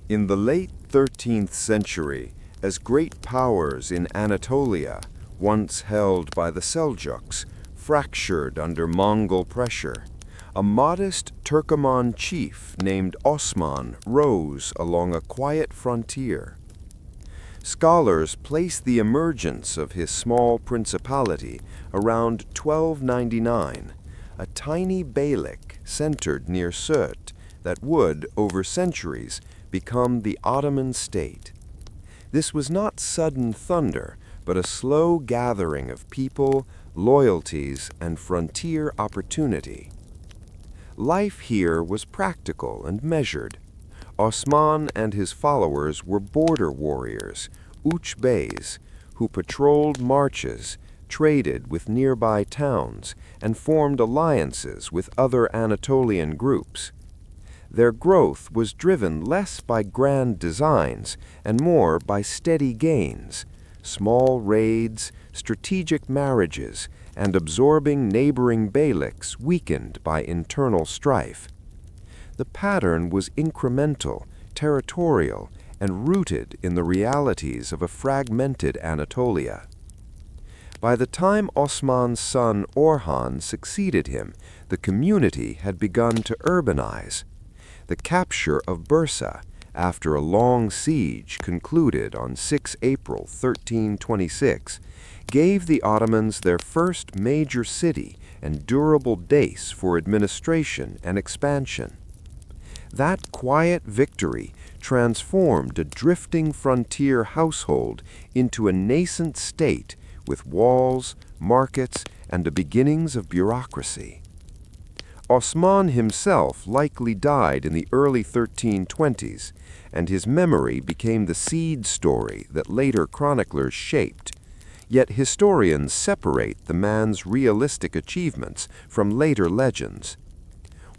In the late 13th century, as great powers in Anatolia, once held by the Seljuks, fractured under Mongol pressure, a modest Turkoman chief named Osman rose along a quiet frontier. Scholars place the emergence of his small principality around 1299, a tiny beylik centered near Surt that would, over centuries, become the Ottoman state. This was not sudden thunder, but a slow gathering of people, loyalties, and frontier opportunity. Life here was practical and measured. Osman and his followers were border warriors, uch beys, who patrolled marches, traded with nearby towns, and formed alliances with other Anatolian groups. Their growth was driven less by grand designs and more by steady gains, small raids, strategic marriages, and absorbing neighboring beyliks weakened by internal strife. The pattern was incremental, territorial, and rooted in the realities of a fragmented Anatolia. By the time Osman's son Orhan succeeded him, the community had begun to urbanize. The capture of Bursa, after a long siege concluded on 6 April 1326, gave the Ottomans their first major city and durable base for administration and expansion. That quiet victory transformed a drifting frontier household into a nascent state with walls, markets, and the beginnings of bureaucracy. Osman himself likely died in the early 1320s, and his memory became the seed story that later chroniclers shaped. Yet historians separate the man's realistic achievements from later legends.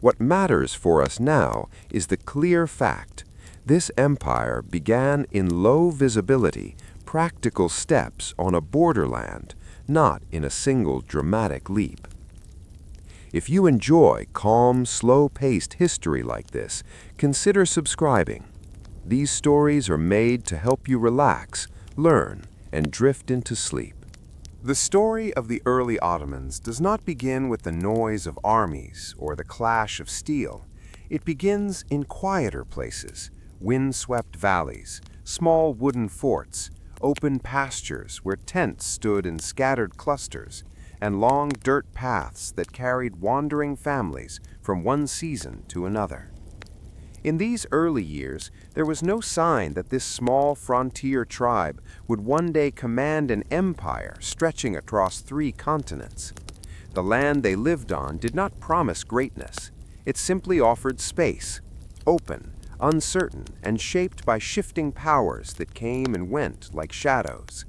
What matters for us now is the clear fact: this empire began in low visibility, practical steps on a borderland, not in a single dramatic leap. If you enjoy calm, slow-paced history like this, consider subscribing. These stories are made to help you relax, learn, and drift into sleep. The story of the early Ottomans does not begin with the noise of armies or the clash of steel. It begins in quieter places, wind-swept valleys, small wooden forts, open pastures where tents stood in scattered clusters, and long dirt paths that carried wandering families from one season to another. In these early years, there was no sign that this small frontier tribe would one day command an empire stretching across 3 continents. The land they lived on did not promise greatness. It simply offered space, open, uncertain, and shaped by shifting powers that came and went like shadows.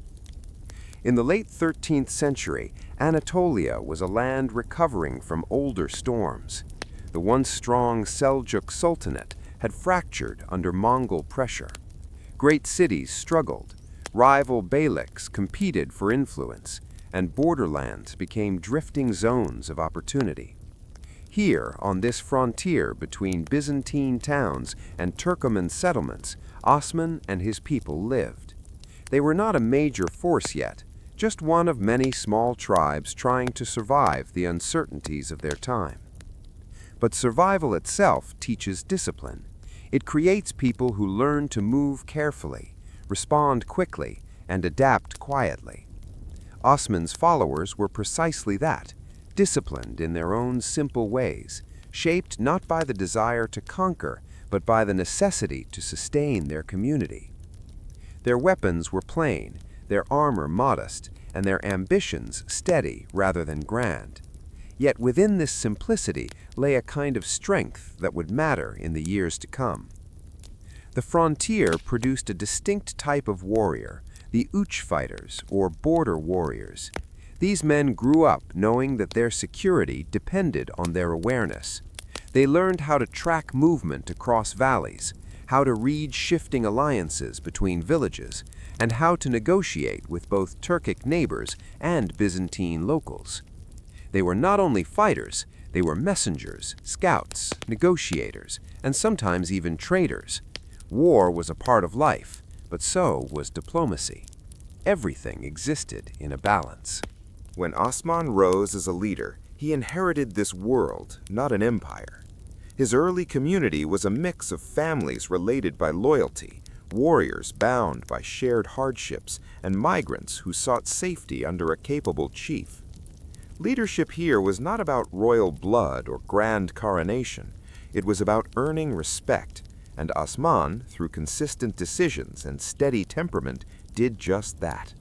In the late 13th century, Anatolia was a land recovering from older storms. The once strong Seljuk Sultanate had fractured under Mongol pressure. Great cities struggled, rival beyliks competed for influence, and borderlands became drifting zones of opportunity. Here, on this frontier between Byzantine towns and Turkoman settlements, Osman and his people lived. They were not a major force yet, just one of many small tribes trying to survive the uncertainties of their time. But survival itself teaches discipline. It creates people who learn to move carefully, respond quickly, and adapt quietly. Osman's followers were precisely that, disciplined in their own simple ways, shaped not by the desire to conquer, but by the necessity to sustain their community. Their weapons were plain, their armor modest, and their ambitions steady rather than grand. Yet within this simplicity lay a kind of strength that would matter in the years to come. The frontier produced a distinct type of warrior, the uch fighters, or border warriors. These men grew up knowing that their security depended on their awareness. They learned how to track movement across valleys, how to read shifting alliances between villages, and how to negotiate with both Turkic neighbors and Byzantine locals. They were not only fighters, they were messengers, scouts, negotiators, and sometimes even traders. War was a part of life, but so was diplomacy. Everything existed in a balance. When Osman rose as a leader, he inherited this world, not an empire. His early community was a mix of families related by loyalty, warriors bound by shared hardships, and migrants who sought safety under a capable chief. Leadership here was not about royal blood or grand coronation. It was about earning respect, and Osman, through consistent decisions and steady temperament, did just that.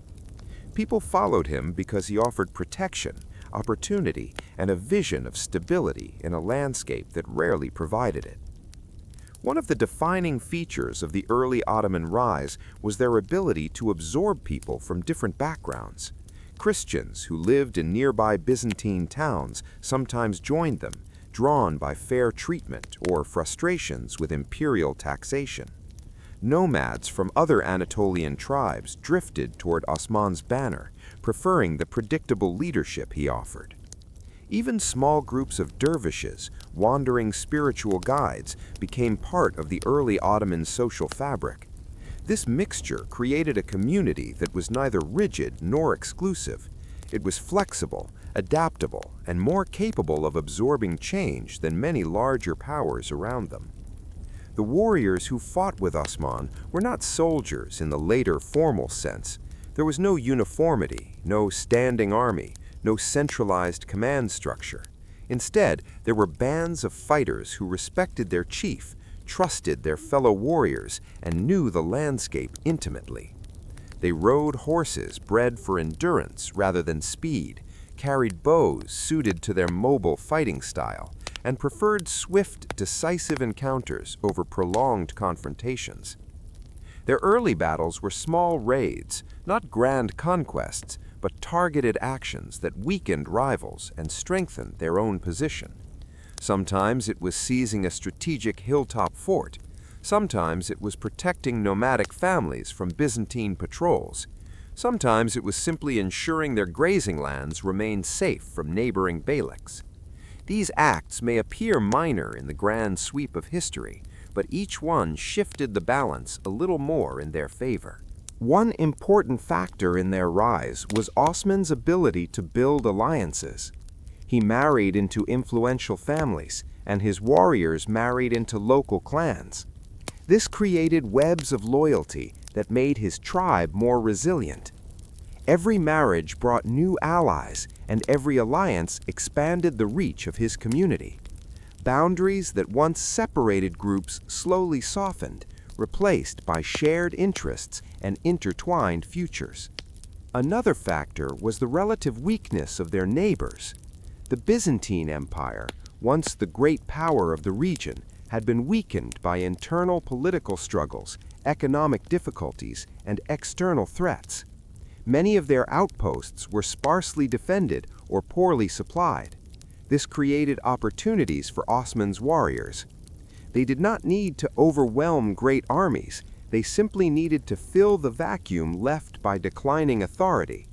People followed him because he offered protection, opportunity, and a vision of stability in a landscape that rarely provided it. One of the defining features of the early Ottoman rise was their ability to absorb people from different backgrounds. Christians who lived in nearby Byzantine towns sometimes joined them, drawn by fair treatment or frustrations with imperial taxation. Nomads from other Anatolian tribes drifted toward Osman's banner, preferring the predictable leadership he offered. Even small groups of dervishes, wandering spiritual guides, became part of the early Ottoman social fabric. This mixture created a community that was neither rigid nor exclusive. It was flexible, adaptable, and more capable of absorbing change than many larger powers around them. The warriors who fought with Osman were not soldiers in the later formal sense. There was no uniformity, no standing army, no centralized command structure. Instead, there were bands of fighters who respected their chief, trusted their fellow warriors, and knew the landscape intimately. They rode horses bred for endurance rather than speed, carried bows suited to their mobile fighting style, and preferred swift, decisive encounters over prolonged confrontations. Their early battles were small raids, not grand conquests, but targeted actions that weakened rivals and strengthened their own position. Sometimes it was seizing a strategic hilltop fort. Sometimes it was protecting nomadic families from Byzantine patrols. Sometimes it was simply ensuring their grazing lands remained safe from neighboring beyliks. These acts may appear minor in the grand sweep of history, but each one shifted the balance a little more in their favor. One important factor in their rise was Osman's ability to build alliances. He married into influential families, and his warriors married into local clans. This created webs of loyalty that made his tribe more resilient. Every marriage brought new allies, and every alliance expanded the reach of his community. Boundaries that once separated groups slowly softened, replaced by shared interests and intertwined futures. Another factor was the relative weakness of their neighbors. The Byzantine Empire, once the great power of the region, had been weakened by internal political struggles, economic difficulties, and external threats. Many of their outposts were sparsely defended or poorly supplied. This created opportunities for Osman's warriors. They did not need to overwhelm great armies. They simply needed to fill the vacuum left by declining authority.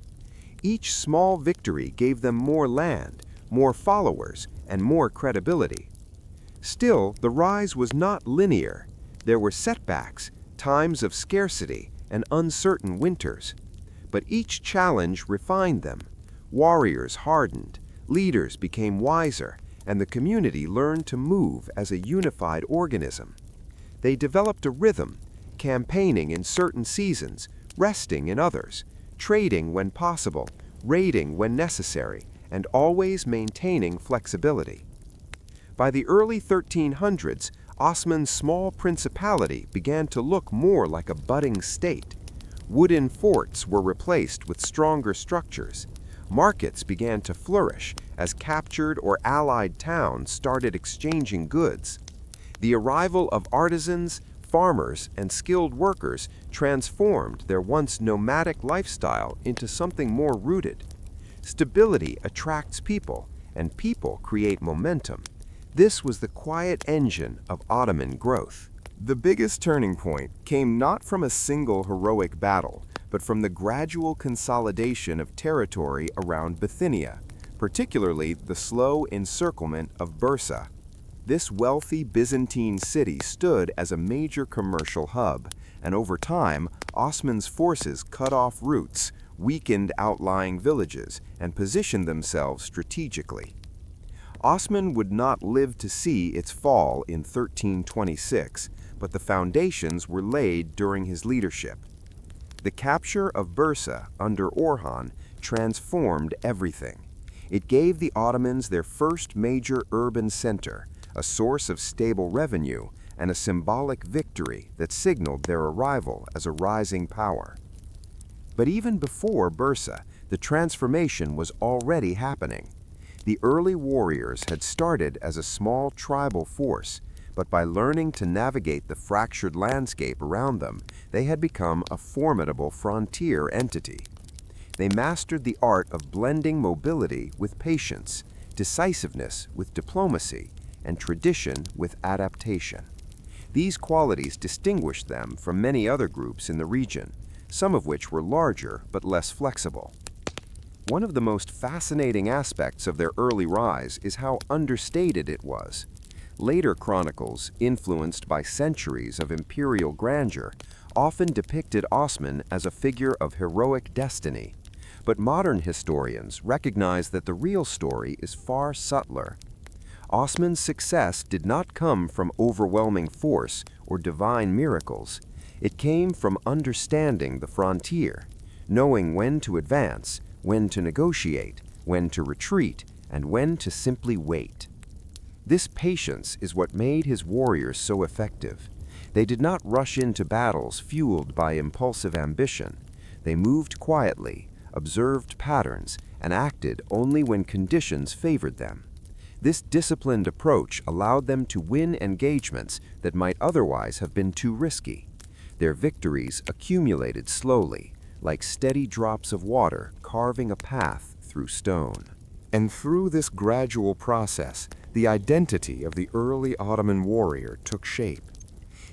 Each small victory gave them more land, more followers, and more credibility. Still, the rise was not linear. There were setbacks, times of scarcity, and uncertain winters. But each challenge refined them. Warriors hardened, leaders became wiser, and the community learned to move as a unified organism. They developed a rhythm, campaigning in certain seasons, resting in others, trading when possible, raiding when necessary, and always maintaining flexibility. By the early 1300s, Osman's small principality began to look more like a budding state. Wooden forts were replaced with stronger structures. Markets began to flourish as captured or allied towns started exchanging goods. The arrival of artisans, farmers, and skilled workers transformed their once nomadic lifestyle into something more rooted. Stability attracts people, and people create momentum. This was the quiet engine of Ottoman growth. The biggest turning point came not from a single heroic battle, but from the gradual consolidation of territory around Bithynia, particularly the slow encirclement of Bursa. This wealthy Byzantine city stood as a major commercial hub, and over time, Osman's forces cut off routes, weakened outlying villages, and positioned themselves strategically. Osman would not live to see its fall in 1326, but the foundations were laid during his leadership. The capture of Bursa under Orhan transformed everything. It gave the Ottomans their first major urban center, a source of stable revenue, and a symbolic victory that signaled their arrival as a rising power. But even before Bursa, the transformation was already happening. The early warriors had started as a small tribal force, but by learning to navigate the fractured landscape around them, they had become a formidable frontier entity. They mastered the art of blending mobility with patience, decisiveness with diplomacy, and tradition with adaptation. These qualities distinguished them from many other groups in the region, some of which were larger but less flexible. One of the most fascinating aspects of their early rise is how understated it was. Later chronicles, influenced by centuries of imperial grandeur, often depicted Osman as a figure of heroic destiny. But modern historians recognize that the real story is far subtler. Osman's success did not come from overwhelming force or divine miracles. It came from understanding the frontier, knowing when to advance, when to negotiate, when to retreat, and when to simply wait. This patience is what made his warriors so effective. They did not rush into battles fueled by impulsive ambition. They moved quietly, observed patterns, and acted only when conditions favored them. This disciplined approach allowed them to win engagements that might otherwise have been too risky. Their victories accumulated slowly, like steady drops of water carving a path through stone. And through this gradual process, the identity of the early Ottoman warrior took shape.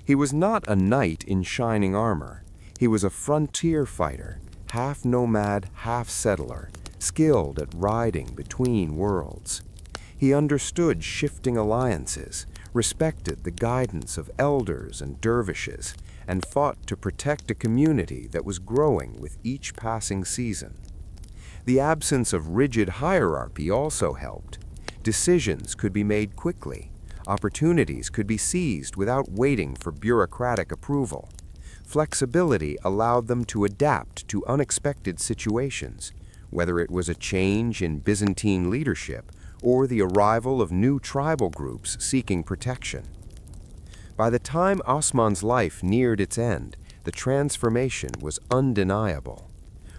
He was not a knight in shining armor. He was a frontier fighter, half nomad, half settler, skilled at riding between worlds. He understood shifting alliances, respected the guidance of elders and dervishes, and fought to protect a community that was growing with each passing season. The absence of rigid hierarchy also helped. Decisions could be made quickly. Opportunities could be seized without waiting for bureaucratic approval. Flexibility allowed them to adapt to unexpected situations, whether it was a change in Byzantine leadership or the arrival of new tribal groups seeking protection. By the time Osman's life neared its end, the transformation was undeniable.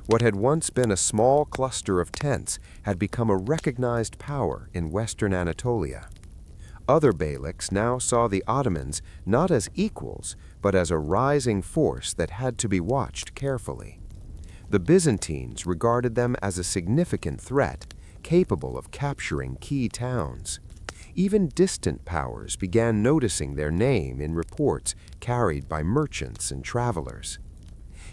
What had once been a small cluster of tents had become a recognized power in western Anatolia. Other beyliks now saw the Ottomans not as equals, but as a rising force that had to be watched carefully. The Byzantines regarded them as a significant threat, capable of capturing key towns. Even distant powers began noticing their name in reports carried by merchants and travelers.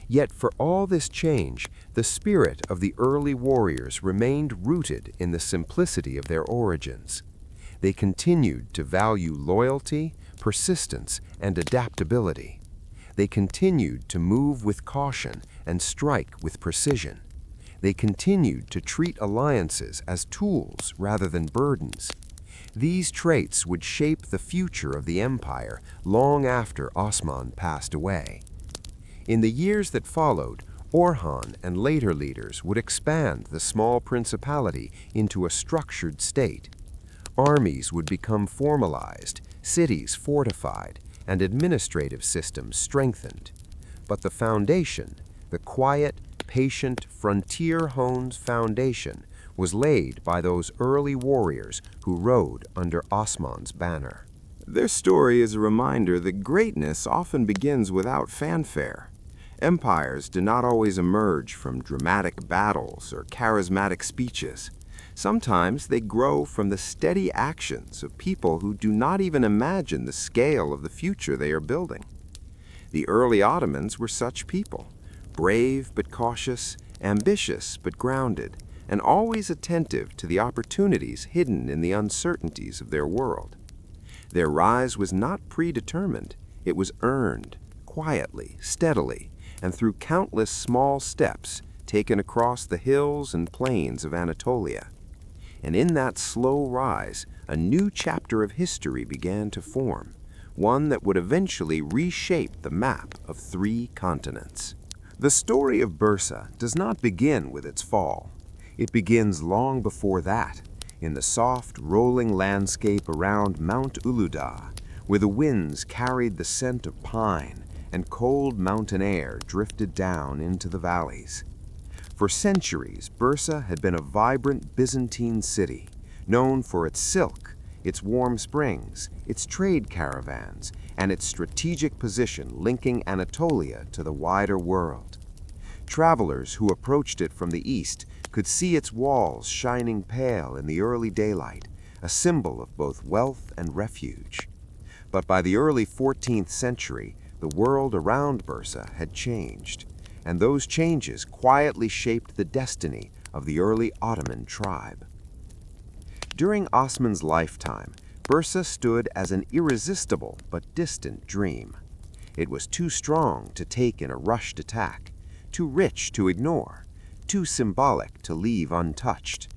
Yet for all this change, the spirit of the early warriors remained rooted in the simplicity of their origins. They continued to value loyalty, persistence, and adaptability. They continued to move with caution and strike with precision. They continued to treat alliances as tools rather than burdens. These traits would shape the future of the empire long after Osman passed away. In the years that followed, Orhan and later leaders would expand the small principality into a structured state. Armies would become formalized, cities fortified, and administrative systems strengthened. But the foundation, the quiet, patient, frontier-honed foundation, was laid by those early warriors who rode under Osman's banner. Their story is a reminder that greatness often begins without fanfare. Empires do not always emerge from dramatic battles or charismatic speeches. Sometimes they grow from the steady actions of people who do not even imagine the scale of the future they are building. The early Ottomans were such people, brave but cautious, ambitious but grounded, and always attentive to the opportunities hidden in the uncertainties of their world. Their rise was not predetermined. It was earned, quietly, steadily, and through countless small steps taken across the hills and plains of Anatolia. And in that slow rise, a new chapter of history began to form, one that would eventually reshape the map of 3 continents. The story of Bursa does not begin with its fall. It begins long before that, in the soft, rolling landscape around Mount Uluda, where the winds carried the scent of pine and cold mountain air drifted down into the valleys. For centuries, Bursa had been a vibrant Byzantine city, known for its silk, its warm springs, its trade caravans, and its strategic position linking Anatolia to the wider world. Travelers who approached it from the east could see its walls shining pale in the early daylight, a symbol of both wealth and refuge. But by the early 14th century, the world around Bursa had changed, and those changes quietly shaped the destiny of the early Ottoman tribe. During Osman's lifetime, Bursa stood as an irresistible but distant dream. It was too strong to take in a rushed attack, too rich to ignore, too symbolic to leave untouched.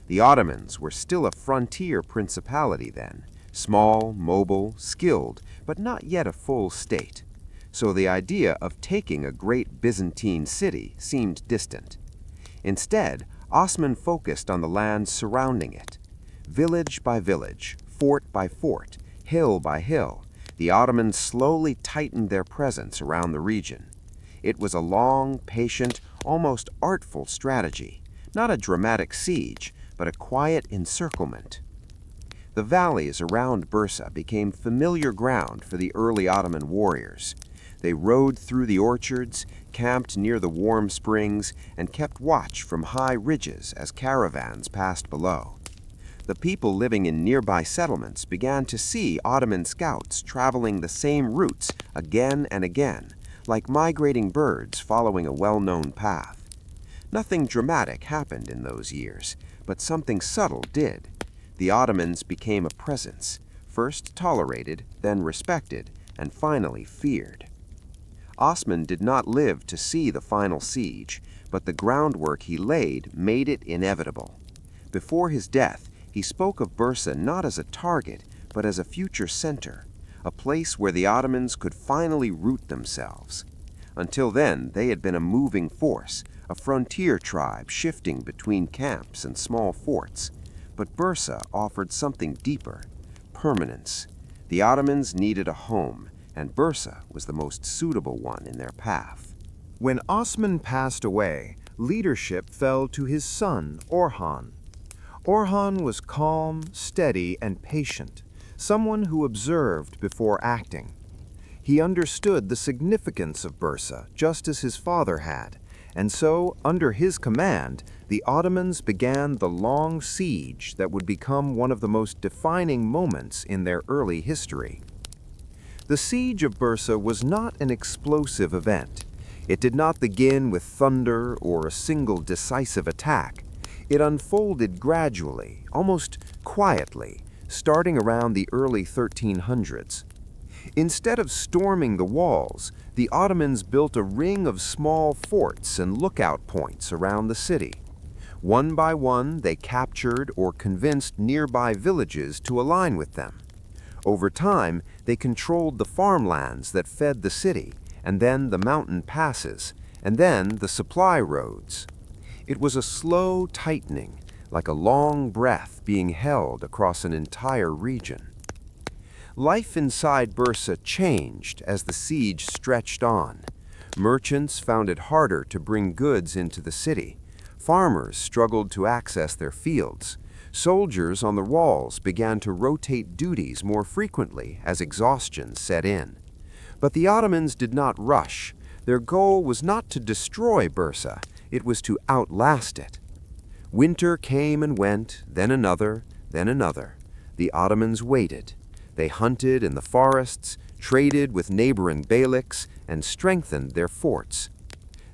The Ottomans were still a frontier principality then, small, mobile, skilled, but not yet a full state. So the idea of taking a great Byzantine city seemed distant. Instead, Osman focused on the lands surrounding it. Village by village, fort by fort, hill by hill, the Ottomans slowly tightened their presence around the region. It was a long, patient, almost artful strategy, not a dramatic siege, but a quiet encirclement. The valleys around Bursa became familiar ground for the early Ottoman warriors. They rode through the orchards, camped near the warm springs, and kept watch from high ridges as caravans passed below. The people living in nearby settlements began to see Ottoman scouts traveling the same routes again and again, like migrating birds following a well-known path. Nothing dramatic happened in those years, but something subtle did. The Ottomans became a presence, first tolerated, then respected, and finally feared. Osman did not live to see the final siege, but the groundwork he laid made it inevitable. Before his death, he spoke of Bursa not as a target, but as a future center, a place where the Ottomans could finally root themselves. Until then, they had been a moving force, a frontier tribe shifting between camps and small forts. But Bursa offered something deeper, permanence. The Ottomans needed a home, and Bursa was the most suitable one in their path. When Osman passed away, leadership fell to his son, Orhan. Orhan was calm, steady, and patient, someone who observed before acting. He understood the significance of Bursa, just as his father had, and so, under his command, the Ottomans began the long siege that would become one of the most defining moments in their early history. The siege of Bursa was not an explosive event. It did not begin with thunder or a single decisive attack. It unfolded gradually, almost quietly, starting around the early 1300s. Instead of storming the walls, the Ottomans built a ring of small forts and lookout points around the city. One by one, they captured or convinced nearby villages to align with them. Over time, they controlled the farmlands that fed the city, and then the mountain passes, and then the supply roads. It was a slow tightening, like a long breath being held across an entire region. Life inside Bursa changed as the siege stretched on. Merchants found it harder to bring goods into the city. Farmers struggled to access their fields. Soldiers on the walls began to rotate duties more frequently as exhaustion set in. But the Ottomans did not rush. Their goal was not to destroy Bursa, it was to outlast it. Winter came and went, then another, then another. The Ottomans waited. They hunted in the forests, traded with neighboring beyliks, and strengthened their forts.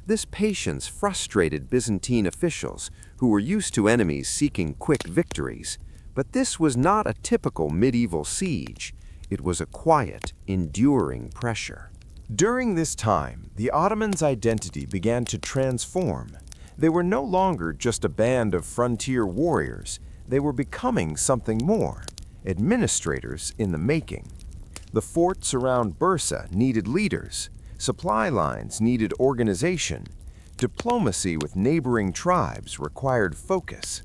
This patience frustrated Byzantine officials, who were used to enemies seeking quick victories. But this was not a typical medieval siege. It was a quiet, enduring pressure. During this time, the Ottomans' identity began to transform. They were no longer just a band of frontier warriors. They were becoming something more, administrators in the making. The forts around Bursa needed leaders. Supply lines needed organization. Diplomacy with neighboring tribes required focus.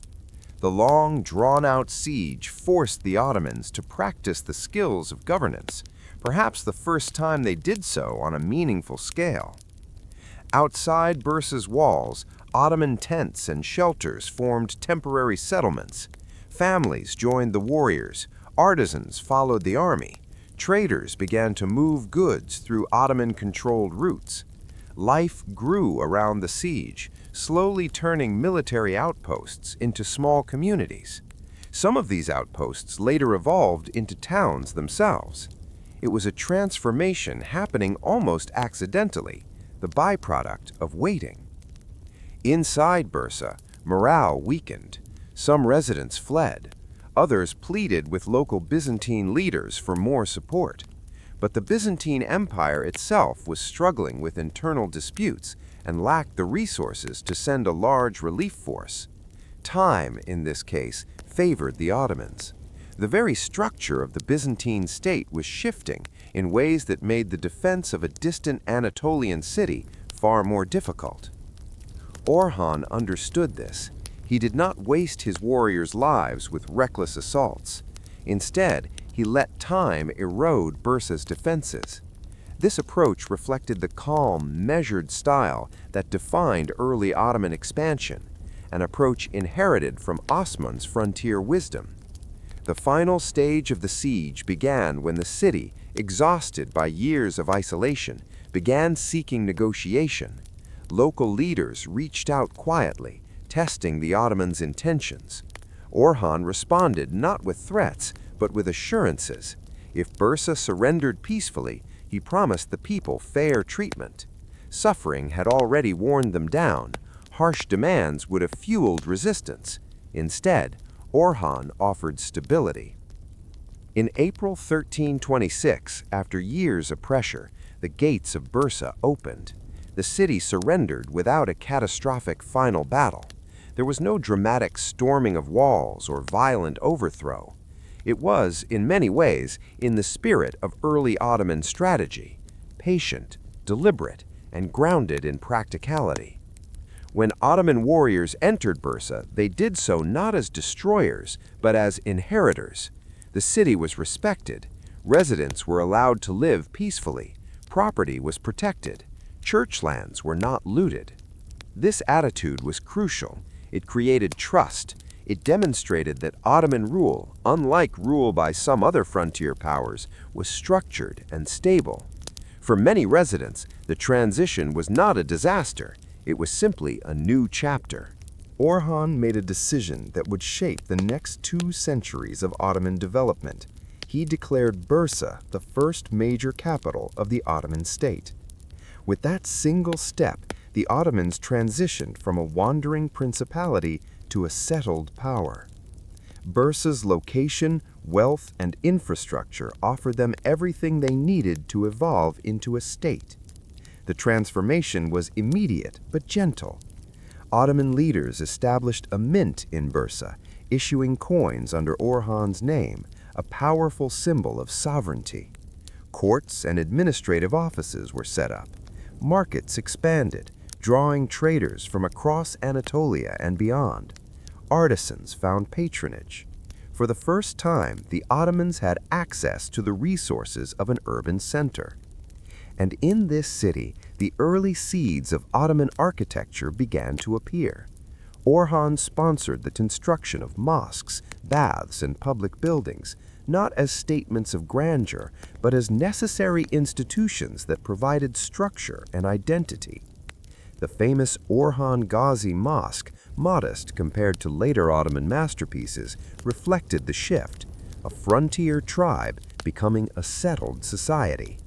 The long, drawn-out siege forced the Ottomans to practice the skills of governance, perhaps the first time they did so on a meaningful scale. Outside Bursa's walls, Ottoman tents and shelters formed temporary settlements. Families joined the warriors, artisans followed the army, traders began to move goods through Ottoman-controlled routes. Life grew around the siege, slowly turning military outposts into small communities. Some of these outposts later evolved into towns themselves. It was a transformation happening almost accidentally, the byproduct of waiting. Inside Bursa, morale weakened. Some residents fled. Others pleaded with local Byzantine leaders for more support. But the Byzantine Empire itself was struggling with internal disputes and lacked the resources to send a large relief force. Time, in this case, favored the Ottomans. The very structure of the Byzantine state was shifting in ways that made the defense of a distant Anatolian city far more difficult. Orhan understood this. He did not waste his warriors' lives with reckless assaults. Instead, he let time erode Bursa's defenses. This approach reflected the calm, measured style that defined early Ottoman expansion, an approach inherited from Osman's frontier wisdom. The final stage of the siege began when the city, exhausted by years of isolation, began seeking negotiation. Local leaders reached out quietly, testing the Ottomans' intentions. Orhan responded not with threats, but with assurances. If Bursa surrendered peacefully, he promised the people fair treatment. Suffering had already worn them down. Harsh demands would have fueled resistance. Instead, Orhan offered stability. In April 1326, after years of pressure, the gates of Bursa opened. The city surrendered without a catastrophic final battle. There was no dramatic storming of walls or violent overthrow. It was, in many ways, in the spirit of early Ottoman strategy, patient, deliberate, and grounded in practicality. When Ottoman warriors entered Bursa, they did so not as destroyers, but as inheritors. The city was respected. Residents were allowed to live peacefully. Property was protected. Church lands were not looted. This attitude was crucial. It created trust. It demonstrated that Ottoman rule, unlike rule by some other frontier powers, was structured and stable. For many residents, the transition was not a disaster. It was simply a new chapter. Orhan made a decision that would shape the next 2 centuries of Ottoman development. He declared Bursa the first major capital of the Ottoman state. With that single step, the Ottomans transitioned from a wandering principality to a settled power. Bursa's location, wealth, and infrastructure offered them everything they needed to evolve into a state. The transformation was immediate but gentle. Ottoman leaders established a mint in Bursa, issuing coins under Orhan's name, a powerful symbol of sovereignty. Courts and administrative offices were set up. Markets expanded, drawing traders from across Anatolia and beyond. Artisans found patronage. For the first time, the Ottomans had access to the resources of an urban center. And in this city, the early seeds of Ottoman architecture began to appear. Orhan sponsored the construction of mosques, baths, and public buildings, not as statements of grandeur, but as necessary institutions that provided structure and identity. The famous Orhan Gazi Mosque, modest compared to later Ottoman masterpieces, reflected the shift, a frontier tribe becoming a settled society.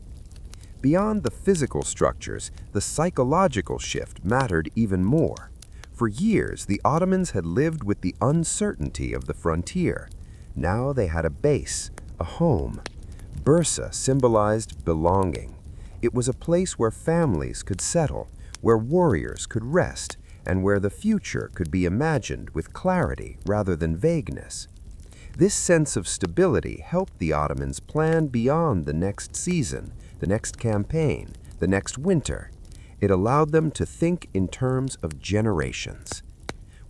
Beyond the physical structures, the psychological shift mattered even more. For years, the Ottomans had lived with the uncertainty of the frontier. Now they had a base, a home. Bursa symbolized belonging. It was a place where families could settle, where warriors could rest, and where the future could be imagined with clarity rather than vagueness. This sense of stability helped the Ottomans plan beyond the next season, the next campaign, the next winter. It allowed them to think in terms of generations.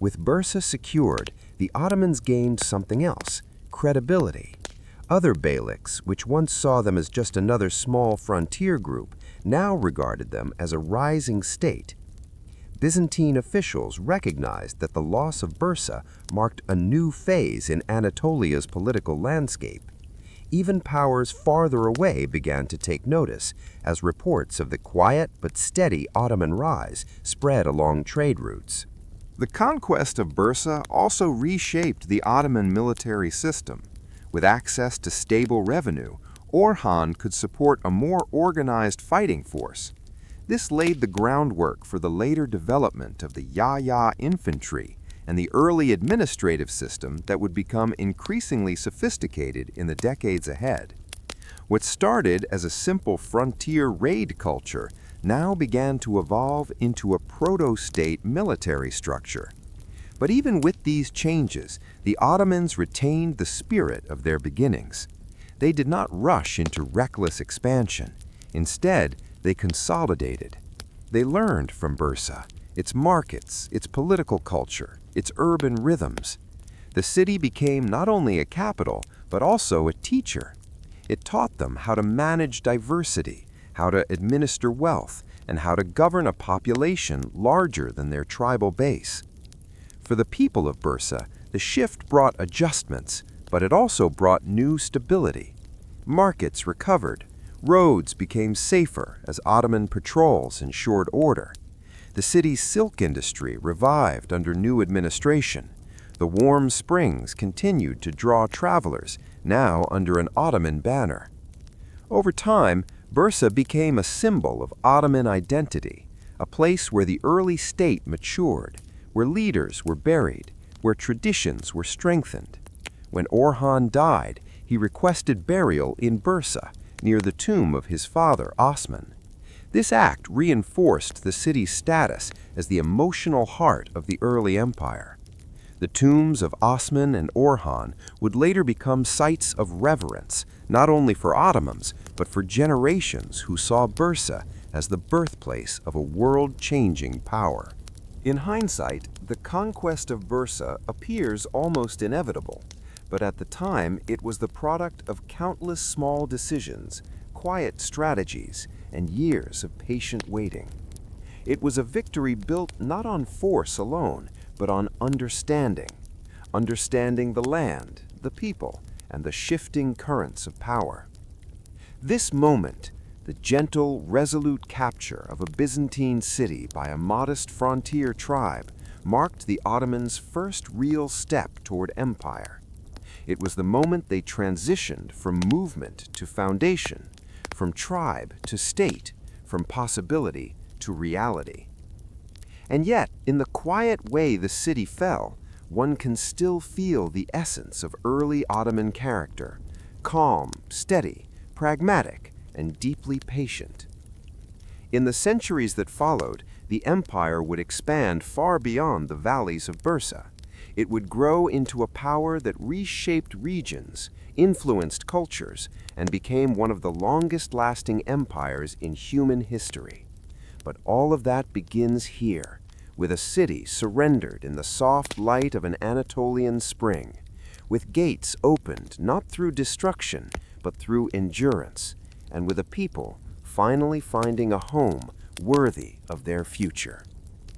With Bursa secured, the Ottomans gained something else: credibility. Other beyliks, which once saw them as just another small frontier group, now regarded them as a rising state. Byzantine officials recognized that the loss of Bursa marked a new phase in Anatolia's political landscape. Even powers farther away began to take notice, as reports of the quiet but steady Ottoman rise spread along trade routes. The conquest of Bursa also reshaped the Ottoman military system. With access to stable revenue, Orhan could support a more organized fighting force. This laid the groundwork for the later development of the Yahya infantry and the early administrative system that would become increasingly sophisticated in the decades ahead. What started as a simple frontier raid culture now began to evolve into a proto-state military structure. But even with these changes, the Ottomans retained the spirit of their beginnings. They did not rush into reckless expansion. Instead, they consolidated. They learned from Bursa, its markets, its political culture, its urban rhythms. The city became not only a capital, but also a teacher. It taught them how to manage diversity, how to administer wealth, and how to govern a population larger than their tribal base. For the people of Bursa, the shift brought adjustments, but it also brought new stability. Markets recovered. Roads became safer as Ottoman patrols ensured order. The city's silk industry revived under new administration. The warm springs continued to draw travelers, now under an Ottoman banner. Over time, Bursa became a symbol of Ottoman identity, a place where the early state matured, where leaders were buried, where traditions were strengthened. When Orhan died, he requested burial in Bursa, near the tomb of his father, Osman. This act reinforced the city's status as the emotional heart of the early empire. The tombs of Osman and Orhan would later become sites of reverence, not only for Ottomans, but for generations who saw Bursa as the birthplace of a world-changing power. In hindsight, the conquest of Bursa appears almost inevitable, but at the time it was the product of countless small decisions, quiet strategies, and years of patient waiting. It was a victory built not on force alone, but on understanding the land, the people, and the shifting currents of power. This moment, the gentle, resolute capture of a Byzantine city by a modest frontier tribe, marked the Ottomans' first real step toward empire. It was the moment they transitioned from movement to foundation, from tribe to state, from possibility to reality. And yet, in the quiet way the city fell, one can still feel the essence of early Ottoman character: calm, steady, pragmatic, and deeply patient. In the centuries that followed, the empire would expand far beyond the valleys of Bursa. It would grow into a power that reshaped regions, influenced cultures, and became one of the longest-lasting empires in human history. But all of that begins here, with a city surrendered in the soft light of an Anatolian spring, with gates opened not through destruction, but through endurance, and with a people finally finding a home worthy of their future.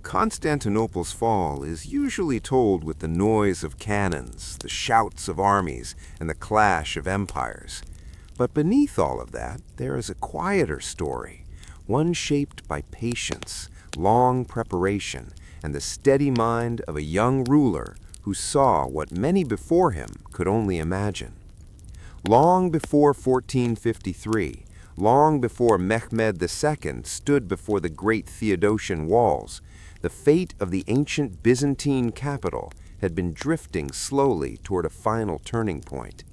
Constantinople's fall is usually told with the noise of cannons, the shouts of armies, and the clash of empires. But beneath all of that, there is a quieter story, one shaped by patience, long preparation, and the steady mind of a young ruler who saw what many before him could only imagine. Long before 1453, long before Mehmed II stood before the great Theodosian walls, the fate of the ancient Byzantine capital had been drifting slowly toward a final turning point.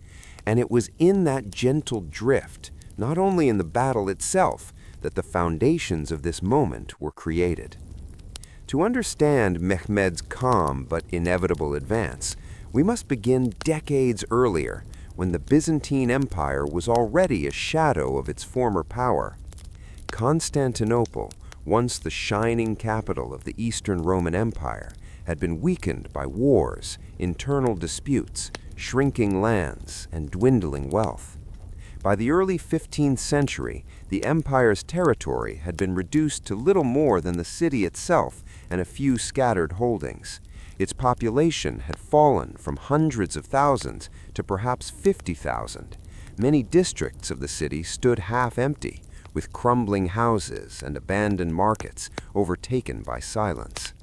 And it was in that gentle drift, not only in the battle itself, that the foundations of this moment were created. To understand Mehmed's calm but inevitable advance, we must begin decades earlier, when the Byzantine Empire was already a shadow of its former power. Constantinople, once the shining capital of the Eastern Roman Empire, had been weakened by wars, internal disputes, shrinking lands, and dwindling wealth. By the early 15th century, the empire's territory had been reduced to little more than the city itself and a few scattered holdings. Its population had fallen from hundreds of thousands to perhaps 50,000. Many districts of the city stood half empty, with crumbling houses and abandoned markets overtaken by silence.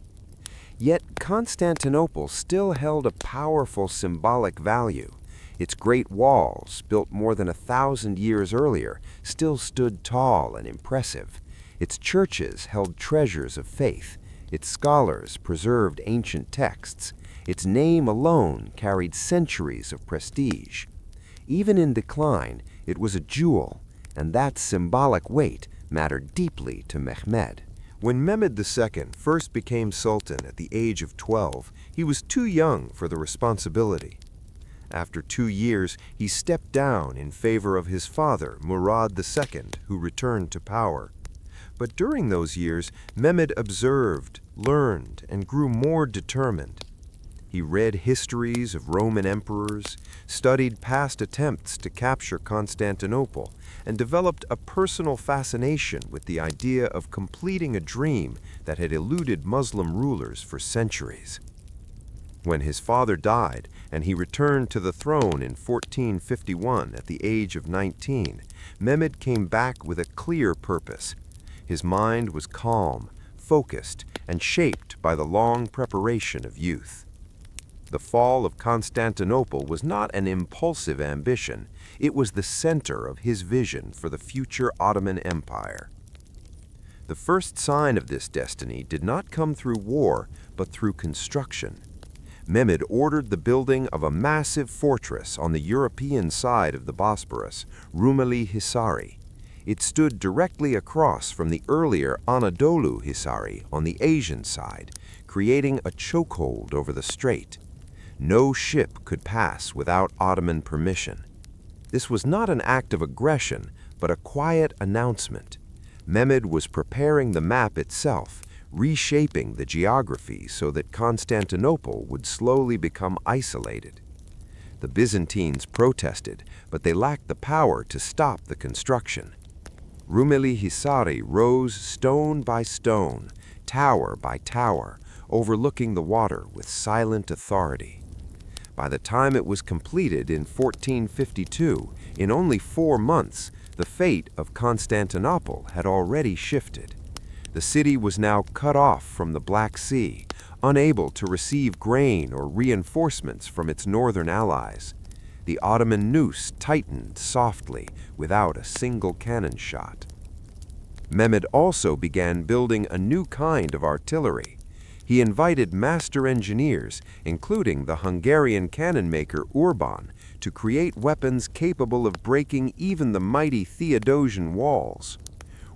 Yet Constantinople still held a powerful symbolic value. Its great walls, built more than 1,000 years earlier, still stood tall and impressive. Its churches held treasures of faith. Its scholars preserved ancient texts. Its name alone carried centuries of prestige. Even in decline, it was a jewel, and that symbolic weight mattered deeply to Mehmed. When Mehmed II first became sultan at the age of 12, he was too young for the responsibility. After 2 years, he stepped down in favor of his father, Murad II, who returned to power. But during those years, Mehmed observed, learned, and grew more determined. He read histories of Roman emperors, studied past attempts to capture Constantinople, and developed a personal fascination with the idea of completing a dream that had eluded Muslim rulers for centuries. When his father died and he returned to the throne in 1451 at the age of 19, Mehmed came back with a clear purpose. His mind was calm, focused, and shaped by the long preparation of youth. The fall of Constantinople was not an impulsive ambition. It was the center of his vision for the future Ottoman Empire. The first sign of this destiny did not come through war, but through construction. Mehmed ordered the building of a massive fortress on the European side of the Bosporus, Rumeli Hisari. It stood directly across from the earlier Anadolu Hisari on the Asian side, creating a chokehold over the strait. No ship could pass without Ottoman permission. This was not an act of aggression, but a quiet announcement. Mehmed was preparing the map itself, reshaping the geography so that Constantinople would slowly become isolated. The Byzantines protested, but they lacked the power to stop the construction. Rumeli Hisari rose stone by stone, tower by tower, overlooking the water with silent authority. By the time it was completed in 1452, in only 4 months, the fate of Constantinople had already shifted. The city was now cut off from the Black Sea, unable to receive grain or reinforcements from its northern allies. The Ottoman noose tightened softly, without a single cannon shot. Mehmed also began building a new kind of artillery. He invited master engineers, including the Hungarian cannon maker Urban, to create weapons capable of breaking even the mighty Theodosian walls.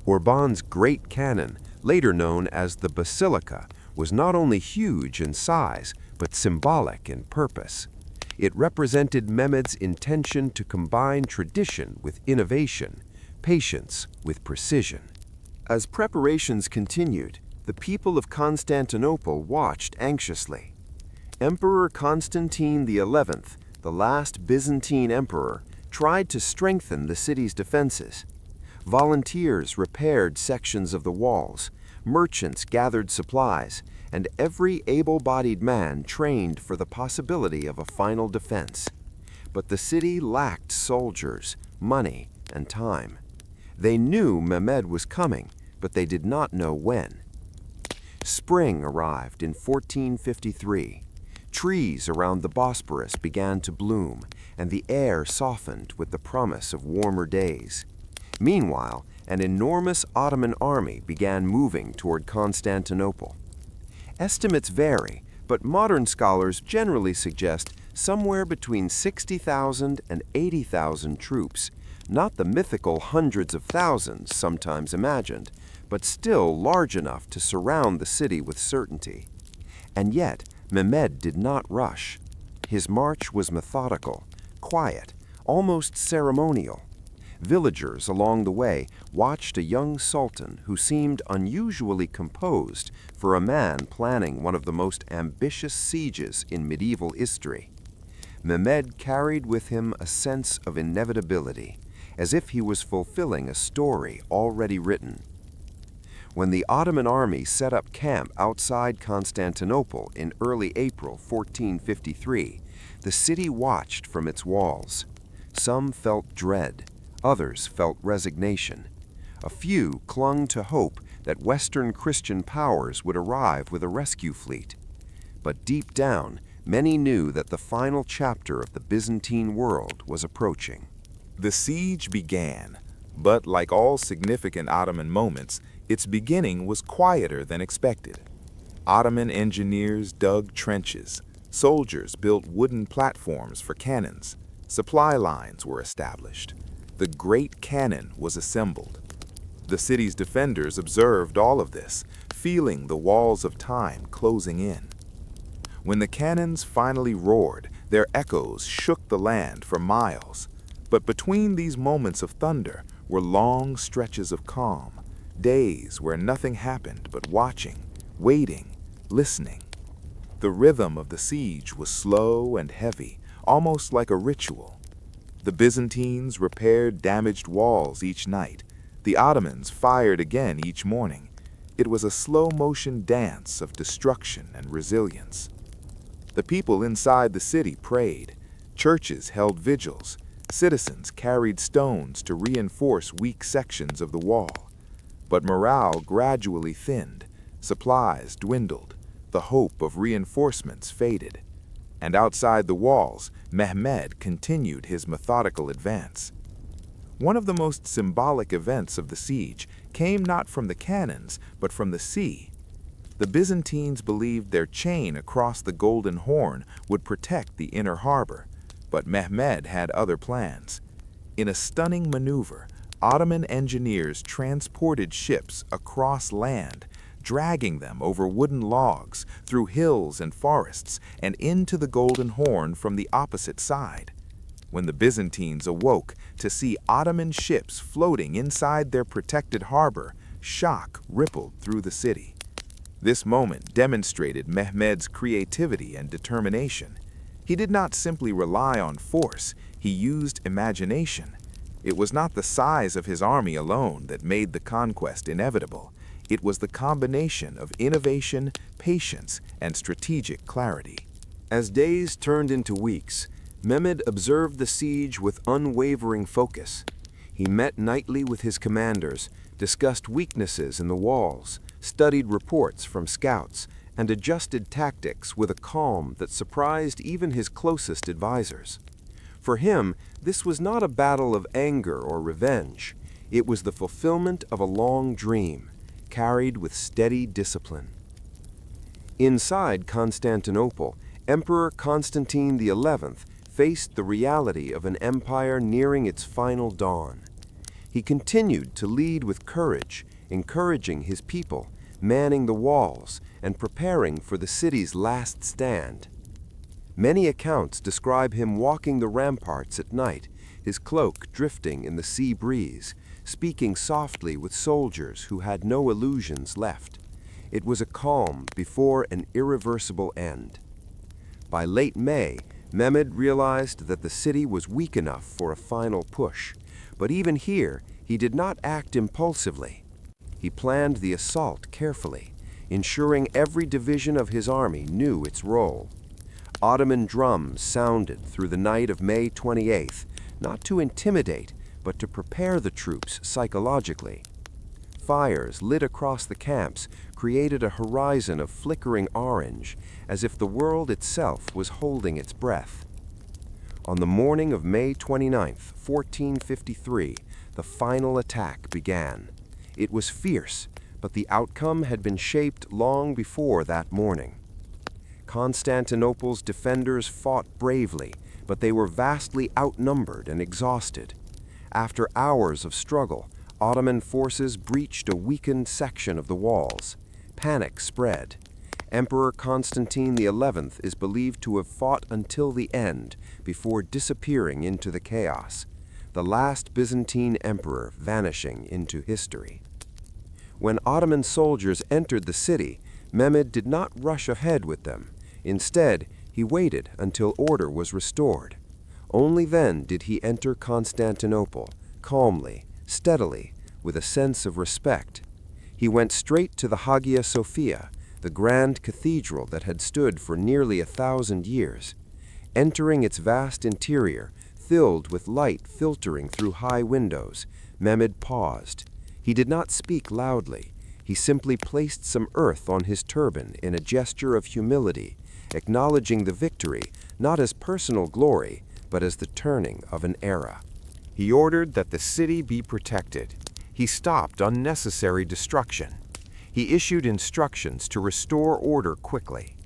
Urban's great cannon, later known as the Basilica, was not only huge in size, but symbolic in purpose. It represented Mehmed's intention to combine tradition with innovation, patience with precision. As preparations continued, the people of Constantinople watched anxiously. Emperor Constantine XI, the last Byzantine emperor, tried to strengthen the city's defenses. Volunteers repaired sections of the walls, merchants gathered supplies, and every able-bodied man trained for the possibility of a final defense. But the city lacked soldiers, money, and time. They knew Mehmed was coming, but they did not know when. Spring arrived in 1453. Trees around the Bosporus began to bloom, and the air softened with the promise of warmer days. Meanwhile, an enormous Ottoman army began moving toward Constantinople. Estimates vary, but modern scholars generally suggest somewhere between 60,000 and 80,000 troops, not the mythical hundreds of thousands sometimes imagined, but still large enough to surround the city with certainty. And yet, Mehmed did not rush. His march was methodical, quiet, almost ceremonial. Villagers along the way watched a young sultan who seemed unusually composed for a man planning one of the most ambitious sieges in medieval history. Mehmed carried with him a sense of inevitability, as if he was fulfilling a story already written. When the Ottoman army set up camp outside Constantinople in early April 1453, the city watched from its walls. Some felt dread, others felt resignation. A few clung to hope that Western Christian powers would arrive with a rescue fleet. But deep down, many knew that the final chapter of the Byzantine world was approaching. The siege began, but like all significant Ottoman moments, its beginning was quieter than expected. Ottoman engineers dug trenches, soldiers built wooden platforms for cannons, supply lines were established. The Great Cannon was assembled. The city's defenders observed all of this, feeling the walls of time closing in. When the cannons finally roared, their echoes shook the land for miles. But between these moments of thunder were long stretches of calm, days where nothing happened but watching, waiting, listening. The rhythm of the siege was slow and heavy, almost like a ritual. The Byzantines repaired damaged walls each night. The Ottomans fired again each morning. It was a slow-motion dance of destruction and resilience. The people inside the city prayed. Churches held vigils. Citizens carried stones to reinforce weak sections of the wall. But morale gradually thinned. Supplies dwindled. The hope of reinforcements faded. And outside the walls, Mehmed continued his methodical advance. One of the most symbolic events of the siege came not from the cannons, but from the sea. The Byzantines believed their chain across the Golden Horn would protect the inner harbor, but Mehmed had other plans. In a stunning maneuver, Ottoman engineers transported ships across land, dragging them over wooden logs, through hills and forests, and into the Golden Horn from the opposite side. When the Byzantines awoke to see Ottoman ships floating inside their protected harbor, shock rippled through the city. This moment demonstrated Mehmed's creativity and determination. He did not simply rely on force, he used imagination. It was not the size of his army alone that made the conquest inevitable. It was the combination of innovation, patience, and strategic clarity. As days turned into weeks, Mehmed observed the siege with unwavering focus. He met nightly with his commanders, discussed weaknesses in the walls, studied reports from scouts, and adjusted tactics with a calm that surprised even his closest advisors. For him, this was not a battle of anger or revenge. It was the fulfillment of a long dream, carried with steady discipline. Inside Constantinople, Emperor Constantine XI faced the reality of an empire nearing its final dawn. He continued to lead with courage, encouraging his people, manning the walls, and preparing for the city's last stand. Many accounts describe him walking the ramparts at night, his cloak drifting in the sea breeze, speaking softly with soldiers who had no illusions left. It was a calm before an irreversible end. By late May, Mehmed realized that the city was weak enough for a final push, but even here, he did not act impulsively. He planned the assault carefully, ensuring every division of his army knew its role. Ottoman drums sounded through the night of May 28th, not to intimidate, but to prepare the troops psychologically. Fires lit across the camps created a horizon of flickering orange, as if the world itself was holding its breath. On the morning of May 29th, 1453, the final attack began. It was fierce, but the outcome had been shaped long before that morning. Constantinople's defenders fought bravely, but they were vastly outnumbered and exhausted. After hours of struggle, Ottoman forces breached a weakened section of the walls. Panic spread. Emperor Constantine XI is believed to have fought until the end, before disappearing into the chaos, the last Byzantine emperor vanishing into history. When Ottoman soldiers entered the city, Mehmed did not rush ahead with them. Instead, he waited until order was restored. Only then did he enter Constantinople, calmly, steadily, with a sense of respect. He went straight to the Hagia Sophia, the grand cathedral that had stood for nearly 1,000 years. Entering its vast interior, filled with light filtering through high windows, Mehmed paused. He did not speak loudly. He simply placed some earth on his turban in a gesture of humility, acknowledging the victory not as personal glory, but as the turning of an era. He ordered that the city be protected. He stopped unnecessary destruction. He issued instructions to restore order quickly.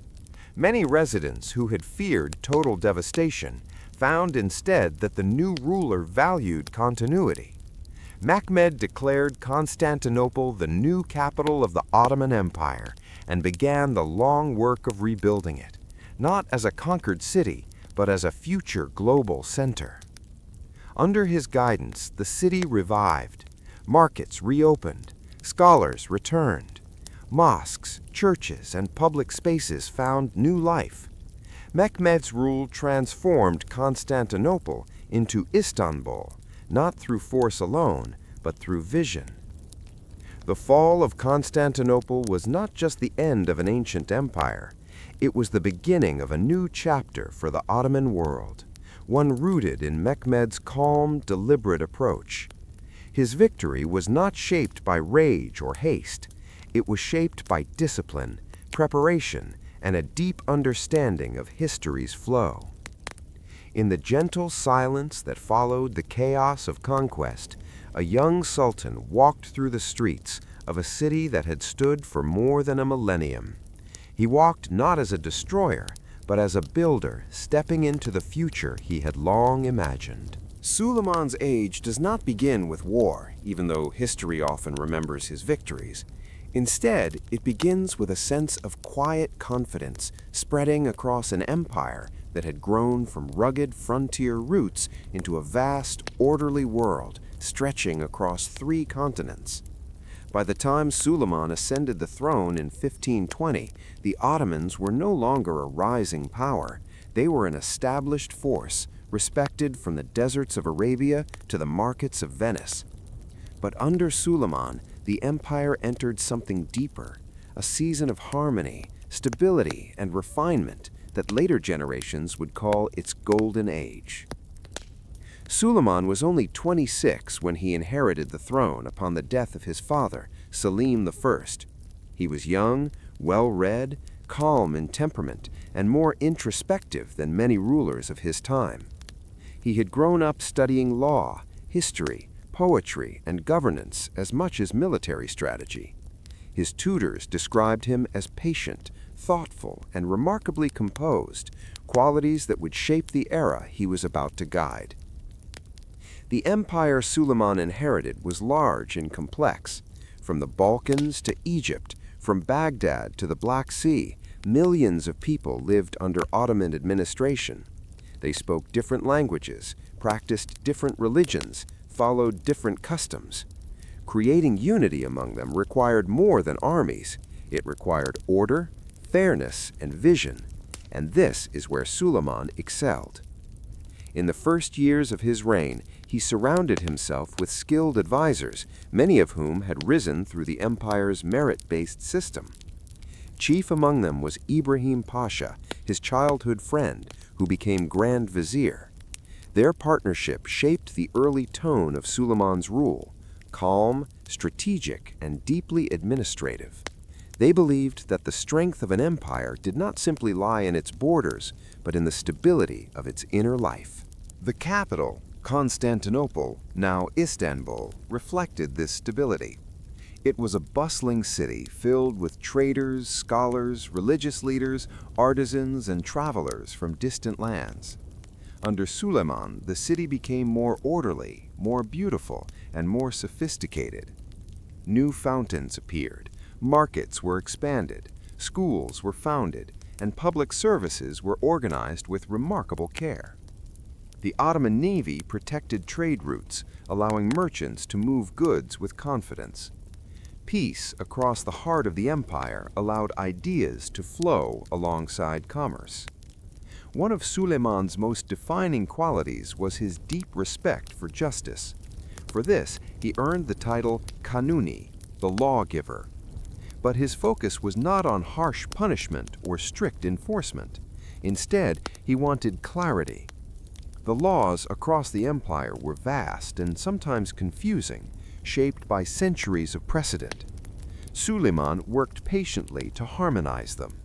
Many residents who had feared total devastation found instead that the new ruler valued continuity. Mehmed declared Constantinople the new capital of the Ottoman Empire and began the long work of rebuilding it, not as a conquered city, but as a future global center. Under his guidance, the city revived. Markets reopened. Scholars returned. Mosques, churches, and public spaces found new life. Mehmed's rule transformed Constantinople into Istanbul, not through force alone, but through vision. The fall of Constantinople was not just the end of an ancient empire. It was the beginning of a new chapter for the Ottoman world, one rooted in Mehmed's calm, deliberate approach. His victory was not shaped by rage or haste. It was shaped by discipline, preparation, and a deep understanding of history's flow. In the gentle silence that followed the chaos of conquest, a young sultan walked through the streets of a city that had stood for more than a millennium. He walked not as a destroyer, but as a builder stepping into the future he had long imagined. Suleiman's age does not begin with war, even though history often remembers his victories. Instead, it begins with a sense of quiet confidence spreading across an empire that had grown from rugged frontier roots into a vast, orderly world stretching across 3 continents. By the time Suleiman ascended the throne in 1520, the Ottomans were no longer a rising power. They were an established force, respected from the deserts of Arabia to the markets of Venice. But under Suleiman, the empire entered something deeper, a season of harmony, stability, and refinement that later generations would call its golden age. Suleiman was only 26 when he inherited the throne upon the death of his father, Selim I. He was young, well-read, calm in temperament, and more introspective than many rulers of his time. He had grown up studying law, history, poetry, and governance as much as military strategy. His tutors described him as patient, thoughtful, and remarkably composed, qualities that would shape the era he was about to guide. The empire Suleiman inherited was large and complex. From the Balkans to Egypt, from Baghdad to the Black Sea, millions of people lived under Ottoman administration. They spoke different languages, practiced different religions, followed different customs. Creating unity among them required more than armies. It required order, fairness, and vision. And this is where Suleiman excelled. In the first years of his reign, he surrounded himself with skilled advisors, many of whom had risen through the empire's merit-based system. Chief among them was Ibrahim Pasha, his childhood friend, who became Grand Vizier. Their partnership shaped the early tone of Suleiman's rule, calm, strategic, and deeply administrative. They believed that the strength of an empire did not simply lie in its borders, but in the stability of its inner life. The capital, Constantinople, now Istanbul, reflected this stability. It was a bustling city filled with traders, scholars, religious leaders, artisans, and travelers from distant lands. Under Suleiman, the city became more orderly, more beautiful, and more sophisticated. New fountains appeared, markets were expanded, schools were founded, and public services were organized with remarkable care. The Ottoman Navy protected trade routes, allowing merchants to move goods with confidence. Peace across the heart of the empire allowed ideas to flow alongside commerce. One of Suleiman's most defining qualities was his deep respect for justice. For this, he earned the title Kanuni, the lawgiver. But his focus was not on harsh punishment or strict enforcement. Instead, he wanted clarity. The laws across the empire were vast and sometimes confusing, shaped by centuries of precedent. Suleiman worked patiently to harmonize them.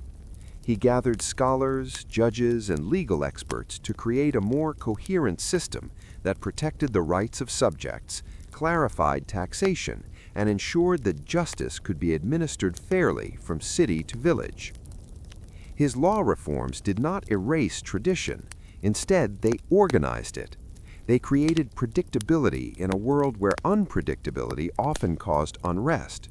He gathered scholars, judges, and legal experts to create a more coherent system that protected the rights of subjects, clarified taxation, and ensured that justice could be administered fairly from city to village. His law reforms did not erase tradition. Instead, they organized it. They created predictability in a world where unpredictability often caused unrest.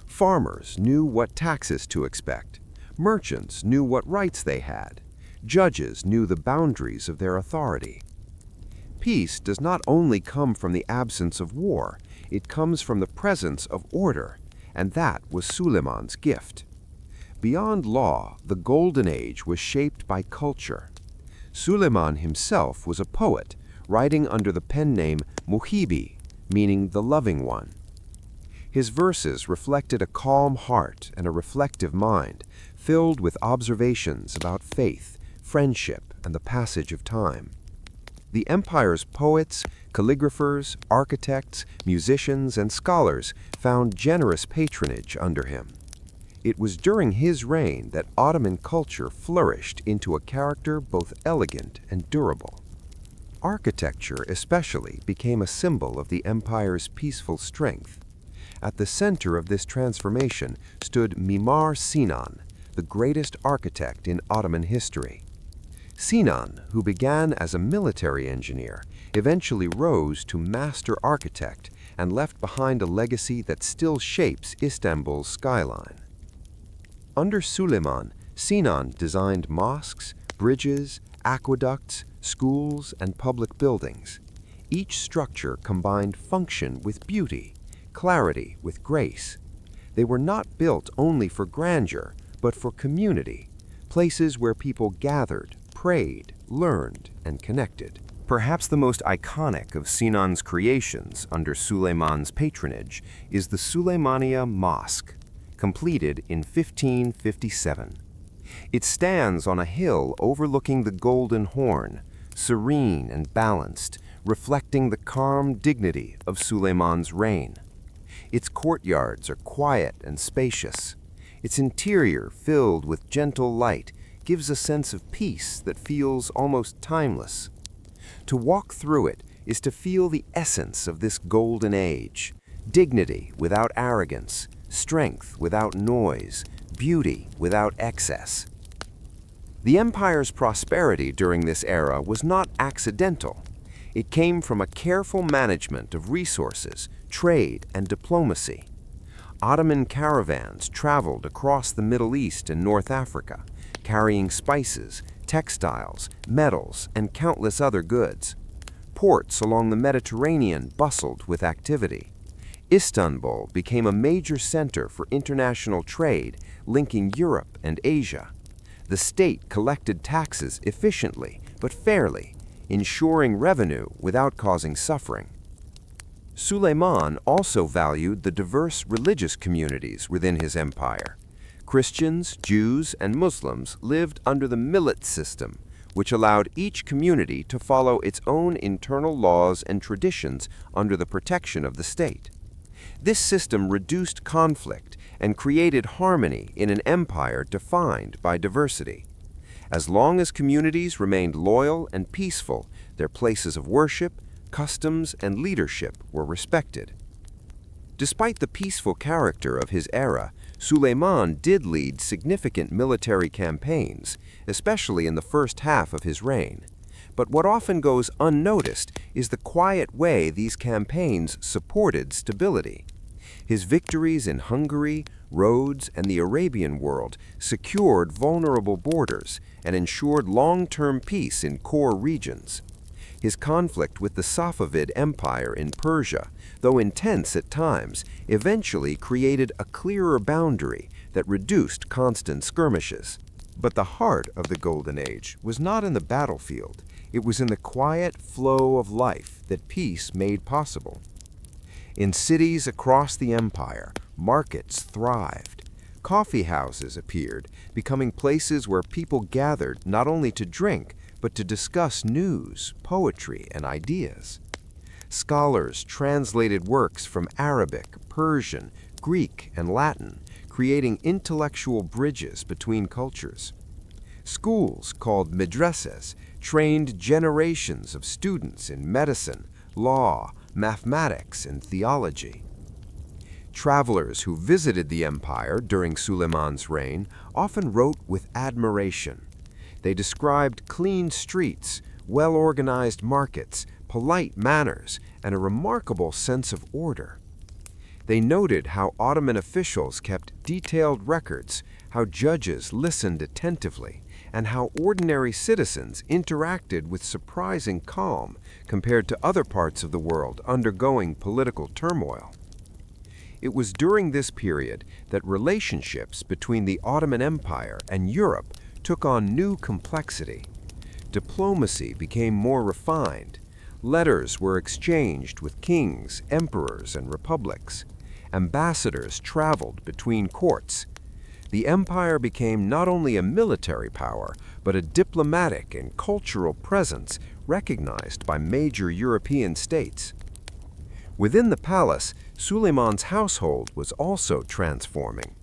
Farmers knew what taxes to expect. Merchants knew what rights they had. Judges knew the boundaries of their authority. Peace does not only come from the absence of war, it comes from the presence of order, and that was Suleiman's gift. Beyond law, the Golden Age was shaped by culture. Suleiman himself was a poet, writing under the pen name Muhibi, meaning the loving one. His verses reflected a calm heart and a reflective mind, filled with observations about faith, friendship, and the passage of time. The empire's poets, calligraphers, architects, musicians, and scholars found generous patronage under him. It was during his reign that Ottoman culture flourished into a character both elegant and durable. Architecture especially became a symbol of the empire's peaceful strength. At the center of this transformation stood Mimar Sinan, the greatest architect in Ottoman history. Sinan, who began as a military engineer, eventually rose to master architect and left behind a legacy that still shapes Istanbul's skyline. Under Suleiman, Sinan designed mosques, bridges, aqueducts, schools, and public buildings. Each structure combined function with beauty, clarity with grace. They were not built only for grandeur, but for community, places where people gathered, prayed, learned, and connected. Perhaps the most iconic of Sinan's creations under Suleiman's patronage is the Suleymaniye Mosque, completed in 1557. It stands on a hill overlooking the Golden Horn, serene and balanced, reflecting the calm dignity of Suleiman's reign. Its courtyards are quiet and spacious. Its interior, filled with gentle light, gives a sense of peace that feels almost timeless. To walk through it is to feel the essence of this golden age: dignity without arrogance, strength without noise, beauty without excess. The empire's prosperity during this era was not accidental. It came from a careful management of resources, trade, and diplomacy. Ottoman caravans traveled across the Middle East and North Africa, carrying spices, textiles, metals, and countless other goods. Ports along the Mediterranean bustled with activity. Istanbul became a major center for international trade, linking Europe and Asia. The state collected taxes efficiently but fairly, ensuring revenue without causing suffering. Suleiman also valued the diverse religious communities within his empire. Christians, Jews, and Muslims lived under the millet system, which allowed each community to follow its own internal laws and traditions under the protection of the state. This system reduced conflict and created harmony in an empire defined by diversity. As long as communities remained loyal and peaceful, their places of worship, customs, and leadership were respected. Despite the peaceful character of his era, Suleiman did lead significant military campaigns, especially in the first half of his reign. But what often goes unnoticed is the quiet way these campaigns supported stability. His victories in Hungary, Rhodes, and the Arabian world secured vulnerable borders and ensured long-term peace in core regions. His conflict with the Safavid Empire in Persia, though intense at times, eventually created a clearer boundary that reduced constant skirmishes. But the heart of the Golden Age was not in the battlefield. It was in the quiet flow of life that peace made possible. In cities across the empire, markets thrived. Coffee houses appeared, becoming places where people gathered not only to drink, but to discuss news, poetry, and ideas. Scholars translated works from Arabic, Persian, Greek, and Latin, creating intellectual bridges between cultures. Schools, called medreses, trained generations of students in medicine, law, mathematics, and theology. Travelers who visited the empire during Suleiman's reign often wrote with admiration. They described clean streets, well-organized markets, polite manners, and a remarkable sense of order. They noted how Ottoman officials kept detailed records, how judges listened attentively, and how ordinary citizens interacted with surprising calm compared to other parts of the world undergoing political turmoil. It was during this period that relationships between the Ottoman Empire and Europe took on new complexity. Diplomacy became more refined. Letters were exchanged with kings, emperors, and republics. Ambassadors traveled between courts. The empire became not only a military power, but a diplomatic and cultural presence recognized by major European states. Within the palace, Suleiman's household was also transforming.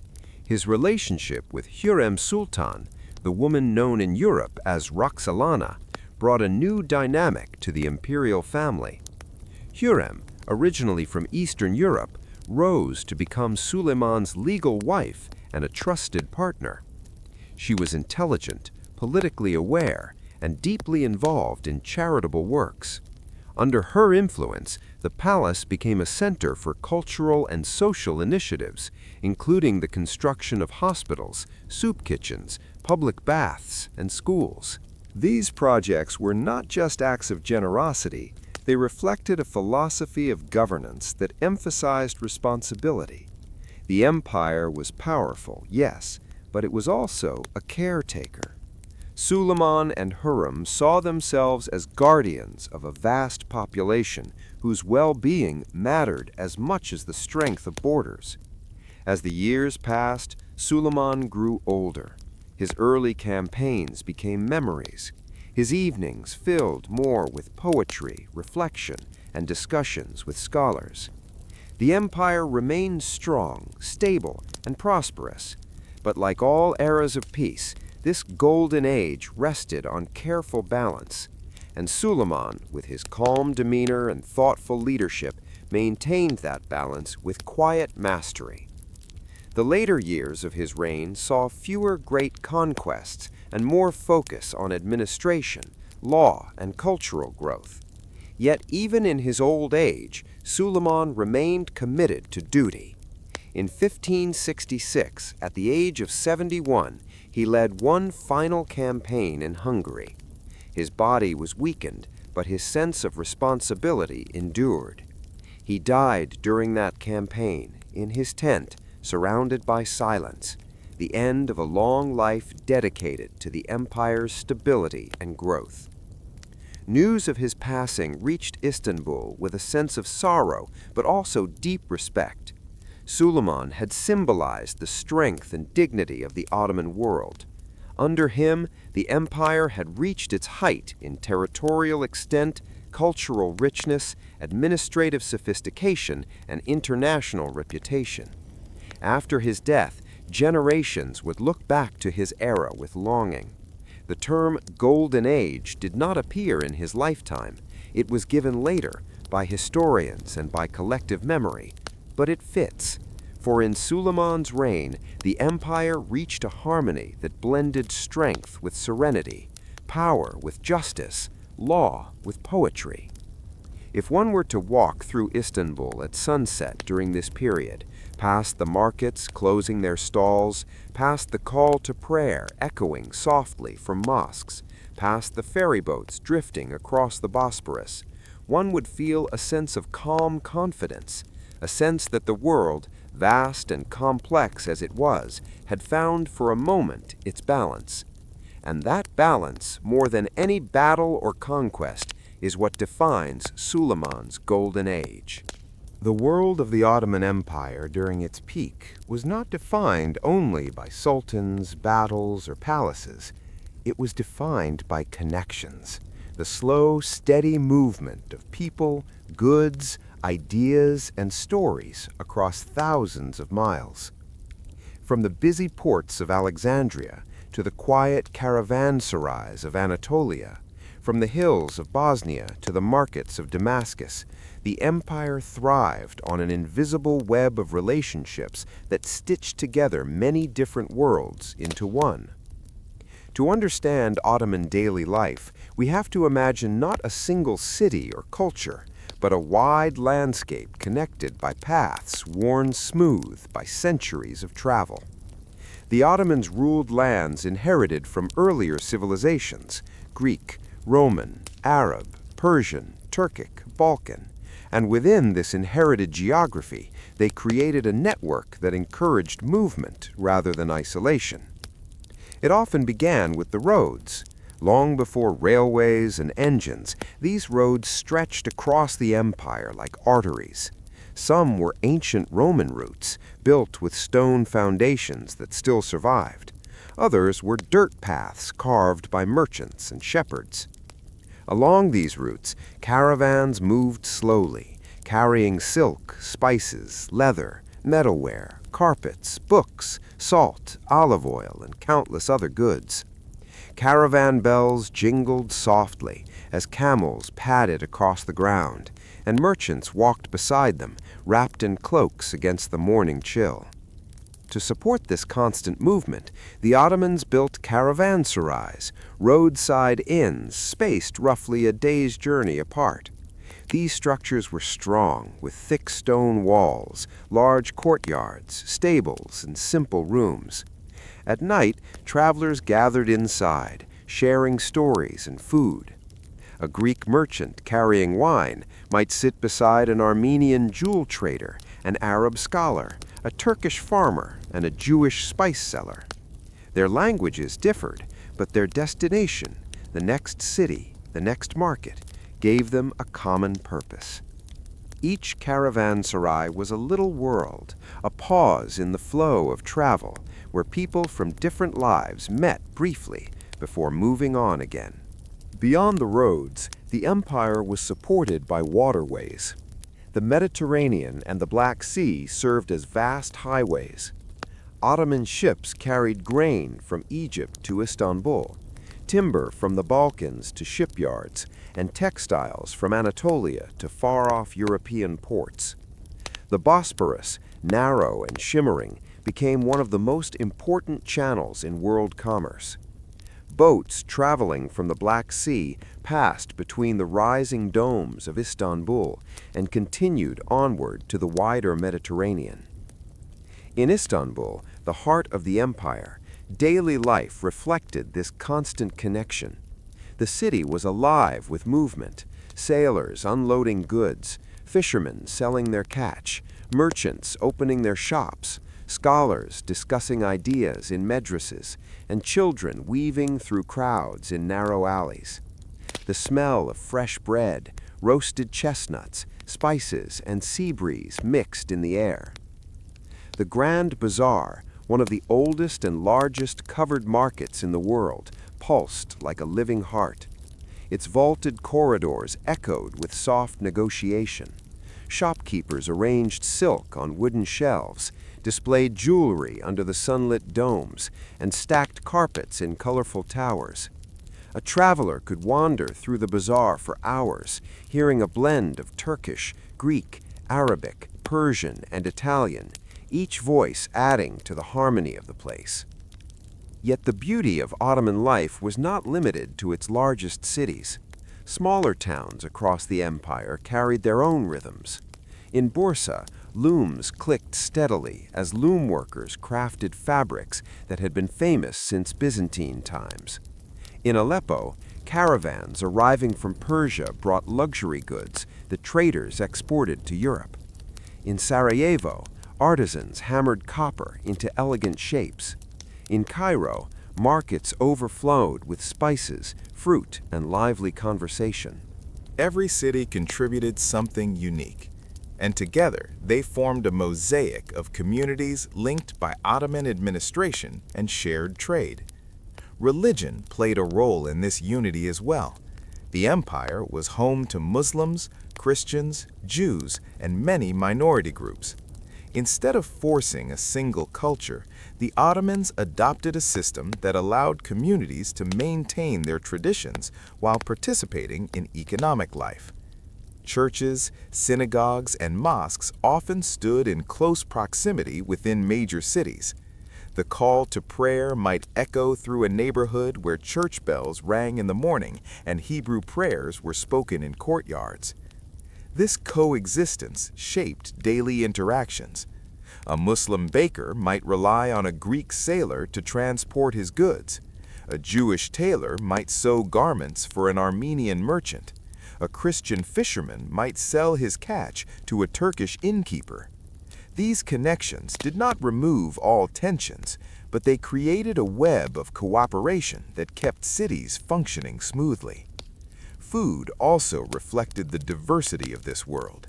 His relationship with Hürrem Sultan, the woman known in Europe as Roxolana, brought a new dynamic to the imperial family. Hürrem, originally from Eastern Europe, rose to become Suleiman's legal wife and a trusted partner. She was intelligent, politically aware, and deeply involved in charitable works. Under her influence, the palace became a center for cultural and social initiatives, including the construction of hospitals, soup kitchens, public baths, and schools. These projects were not just acts of generosity, they reflected a philosophy of governance that emphasized responsibility. The empire was powerful, yes, but it was also a caretaker. Suleiman and Hürrem saw themselves as guardians of a vast population whose well-being mattered as much as the strength of borders. As the years passed, Suleiman grew older. His early campaigns became memories. His evenings filled more with poetry, reflection, and discussions with scholars. The empire remained strong, stable, and prosperous, but like all eras of peace, this golden age rested on careful balance, and Suleiman, with his calm demeanor and thoughtful leadership, maintained that balance with quiet mastery. The later years of his reign saw fewer great conquests and more focus on administration, law, and cultural growth. Yet even in his old age, Suleiman remained committed to duty. In 1566, at the age of 71, he led one final campaign in Hungary. His body was weakened, but his sense of responsibility endured. He died during that campaign, in his tent, surrounded by silence, the end of a long life dedicated to the empire's stability and growth. News of his passing reached Istanbul with a sense of sorrow, but also deep respect. Suleiman had symbolized the strength and dignity of the Ottoman world. Under him, the empire had reached its height in territorial extent, cultural richness, administrative sophistication, and international reputation. After his death, generations would look back to his era with longing. The term Golden Age did not appear in his lifetime. It was given later by historians and by collective memory, But it fits, for in Suleiman's reign, the empire reached a harmony that blended strength with serenity, power with justice, law with poetry. If one were to walk through Istanbul at sunset during this period, past the markets closing their stalls, past the call to prayer echoing softly from mosques, past the ferryboats drifting across the Bosporus, one would feel a sense of calm confidence, a sense that the world, vast and complex as it was, had found for a moment its balance. And that balance, more than any battle or conquest, is what defines Suleiman's golden age. The world of the Ottoman Empire during its peak was not defined only by sultans, battles, or palaces. It was defined by connections, the slow, steady movement of people, goods, ideas, and stories across thousands of miles. From the busy ports of Alexandria to the quiet caravanserais of Anatolia, from the hills of Bosnia to the markets of Damascus, the empire thrived on an invisible web of relationships that stitched together many different worlds into one. To understand Ottoman daily life, we have to imagine not a single city or culture, but a wide landscape connected by paths worn smooth by centuries of travel. The Ottomans ruled lands inherited from earlier civilizations: Greek, Roman, Arab, Persian, Turkic, Balkan. And within this inherited geography, they created a network that encouraged movement rather than isolation. It often began with the roads. Long before railways and engines, these roads stretched across the empire like arteries. Some were ancient Roman routes, built with stone foundations that still survived. Others were dirt paths carved by merchants and shepherds. Along these routes, caravans moved slowly, carrying silk, spices, leather, metalware, carpets, books, salt, olive oil, and countless other goods. Caravan bells jingled softly as camels padded across the ground, and merchants walked beside them, wrapped in cloaks against the morning chill. To support this constant movement, the Ottomans built caravanserais, roadside inns spaced roughly a day's journey apart. These structures were strong, with thick stone walls, large courtyards, stables, and simple rooms. At night, travelers gathered inside, sharing stories and food. A Greek merchant carrying wine might sit beside an Armenian jewel trader, an Arab scholar, a Turkish farmer, and a Jewish spice seller. Their languages differed, but their destination, the next city, the next market, gave them a common purpose. Each caravanserai was a little world, a pause in the flow of travel, where people from different lives met briefly before moving on again. Beyond the roads, the empire was supported by waterways. The Mediterranean and the Black Sea served as vast highways. Ottoman ships carried grain from Egypt to Istanbul, timber from the Balkans to shipyards, and textiles from Anatolia to far-off European ports. The Bosporus, narrow and shimmering, became one of the most important channels in world commerce. Boats traveling from the Black Sea passed between the rising domes of Istanbul and continued onward to the wider Mediterranean. In Istanbul, the heart of the empire, daily life reflected this constant connection. The city was alive with movement, sailors unloading goods, fishermen selling their catch, merchants opening their shops, scholars discussing ideas in madrasas, and children weaving through crowds in narrow alleys. The smell of fresh bread, roasted chestnuts, spices, and sea breeze mixed in the air. The Grand Bazaar, one of the oldest and largest covered markets in the world, pulsed like a living heart. Its vaulted corridors echoed with soft negotiation. Shopkeepers arranged silk on wooden shelves, displayed jewelry under the sunlit domes, and stacked carpets in colorful towers. A traveler could wander through the bazaar for hours, hearing a blend of Turkish, Greek, Arabic, Persian, and Italian, each voice adding to the harmony of the place. Yet the beauty of Ottoman life was not limited to its largest cities. Smaller towns across the empire carried their own rhythms. In Bursa, looms clicked steadily as loom workers crafted fabrics that had been famous since Byzantine times. In Aleppo, caravans arriving from Persia brought luxury goods that traders exported to Europe. In Sarajevo, artisans hammered copper into elegant shapes. In Cairo, markets overflowed with spices, fruit, and lively conversation. Every city contributed something unique, and together they formed a mosaic of communities linked by Ottoman administration and shared trade. Religion played a role in this unity as well. The empire was home to Muslims, Christians, Jews, and many minority groups. Instead of forcing a single culture, the Ottomans adopted a system that allowed communities to maintain their traditions while participating in economic life. Churches, synagogues, and mosques often stood in close proximity within major cities. The call to prayer might echo through a neighborhood where church bells rang in the morning and Hebrew prayers were spoken in courtyards. This coexistence shaped daily interactions. A Muslim baker might rely on a Greek sailor to transport his goods. A Jewish tailor might sew garments for an Armenian merchant. A Christian fisherman might sell his catch to a Turkish innkeeper. These connections did not remove all tensions, but they created a web of cooperation that kept cities functioning smoothly. Food also reflected the diversity of this world.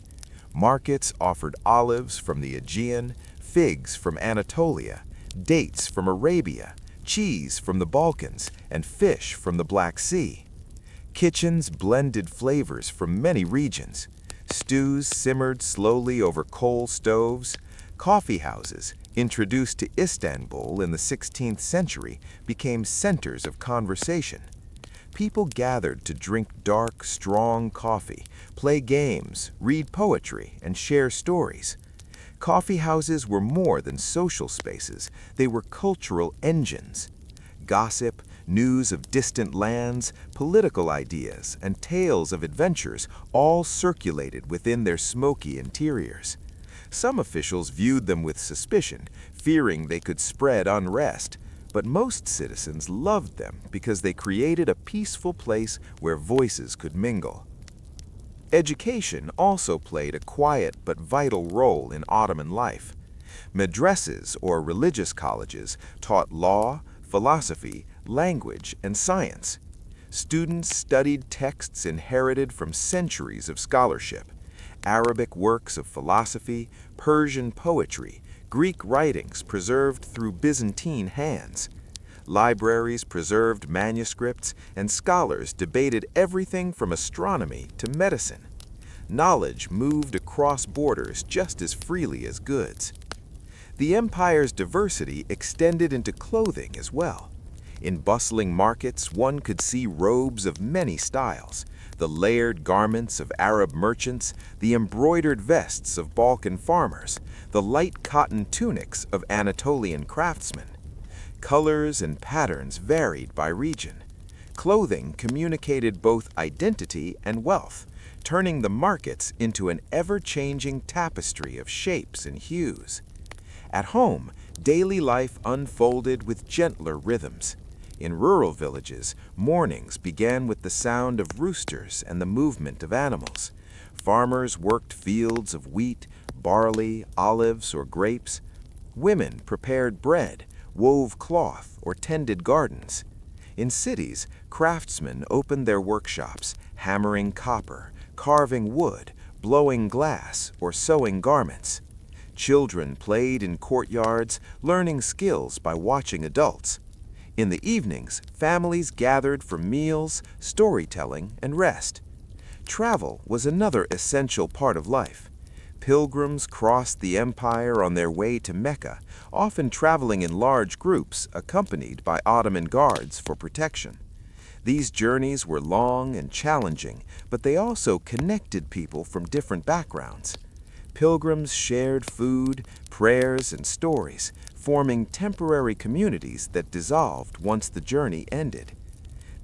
Markets offered olives from the Aegean, figs from Anatolia, dates from Arabia, cheese from the Balkans, and fish from the Black Sea. Kitchens blended flavors from many regions. Stews simmered slowly over coal stoves. Coffee houses, introduced to Istanbul in the 16th century, became centers of conversation. People gathered to drink dark, strong coffee, play games, read poetry, and share stories. Coffee houses were more than social spaces, they were cultural engines. Gossip, news of distant lands, political ideas, and tales of adventures all circulated within their smoky interiors. Some officials viewed them with suspicion, fearing they could spread unrest, but most citizens loved them because they created a peaceful place where voices could mingle. Education also played a quiet but vital role in Ottoman life. Madrasas, or religious colleges, taught law, philosophy, language, and science. Students studied texts inherited from centuries of scholarship, Arabic works of philosophy, Persian poetry, Greek writings preserved through Byzantine hands. Libraries preserved manuscripts, and scholars debated everything from astronomy to medicine. Knowledge moved across borders just as freely as goods. The empire's diversity extended into clothing as well. In bustling markets, one could see robes of many styles, the layered garments of Arab merchants, the embroidered vests of Balkan farmers, the light cotton tunics of Anatolian craftsmen. Colors and patterns varied by region. Clothing communicated both identity and wealth, turning the markets into an ever-changing tapestry of shapes and hues. At home, daily life unfolded with gentler rhythms. In rural villages, mornings began with the sound of roosters and the movement of animals. Farmers worked fields of wheat, barley, olives, or grapes. Women prepared bread, wove cloth, or tended gardens. In cities, craftsmen opened their workshops, hammering copper, carving wood, blowing glass, or sewing garments. Children played in courtyards, learning skills by watching adults. In the evenings, families gathered for meals, storytelling, and rest. Travel was another essential part of life. Pilgrims crossed the empire on their way to Mecca, often traveling in large groups accompanied by Ottoman guards for protection. These journeys were long and challenging, but they also connected people from different backgrounds. Pilgrims shared food, prayers, and stories, forming temporary communities that dissolved once the journey ended.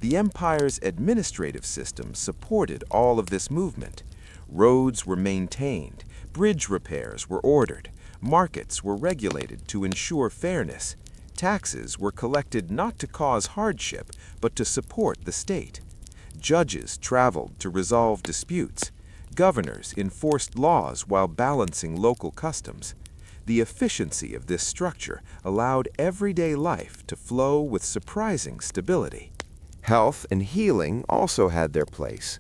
The empire's administrative system supported all of this movement. Roads were maintained, bridge repairs were ordered, markets were regulated to ensure fairness. Taxes were collected not to cause hardship, but to support the state. Judges traveled to resolve disputes. Governors enforced laws while balancing local customs. The efficiency of this structure allowed everyday life to flow with surprising stability. Health and healing also had their place.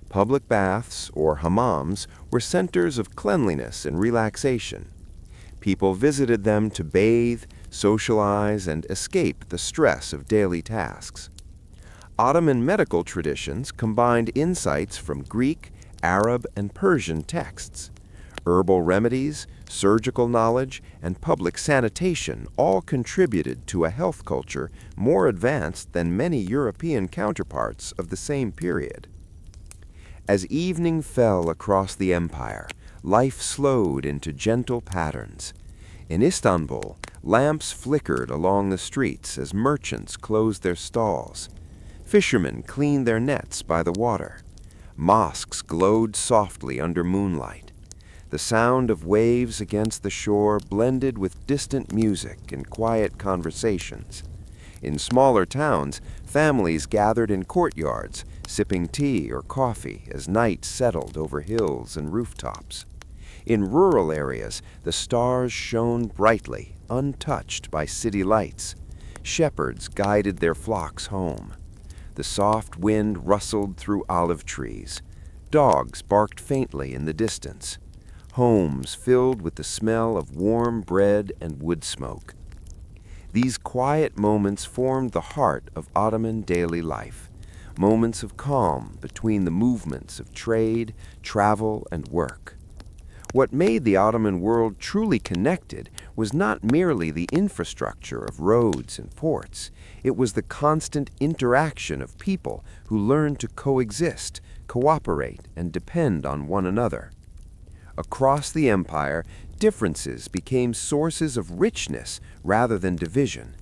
Public baths, or hammams, were centers of cleanliness and relaxation. People visited them to bathe, socialize, and escape the stress of daily tasks. Ottoman medical traditions combined insights from Greek, Arab, and Persian texts. Herbal remedies, surgical knowledge, and public sanitation all contributed to a health culture more advanced than many European counterparts of the same period. As evening fell across the empire, life slowed into gentle patterns. In Istanbul, lamps flickered along the streets as merchants closed their stalls. Fishermen cleaned their nets by the water. Mosques glowed softly under moonlight. The sound of waves against the shore blended with distant music and quiet conversations. In smaller towns, families gathered in courtyards, sipping tea or coffee as night settled over hills and rooftops. In rural areas, the stars shone brightly, untouched by city lights. Shepherds guided their flocks home. The soft wind rustled through olive trees. Dogs barked faintly in the distance. Homes filled with the smell of warm bread and wood smoke. These quiet moments formed the heart of Ottoman daily life, moments of calm between the movements of trade, travel, and work. What made the Ottoman world truly connected was not merely the infrastructure of roads and ports. It was the constant interaction of people who learned to coexist, cooperate, and depend on one another. Across the empire, differences became sources of richness rather than division.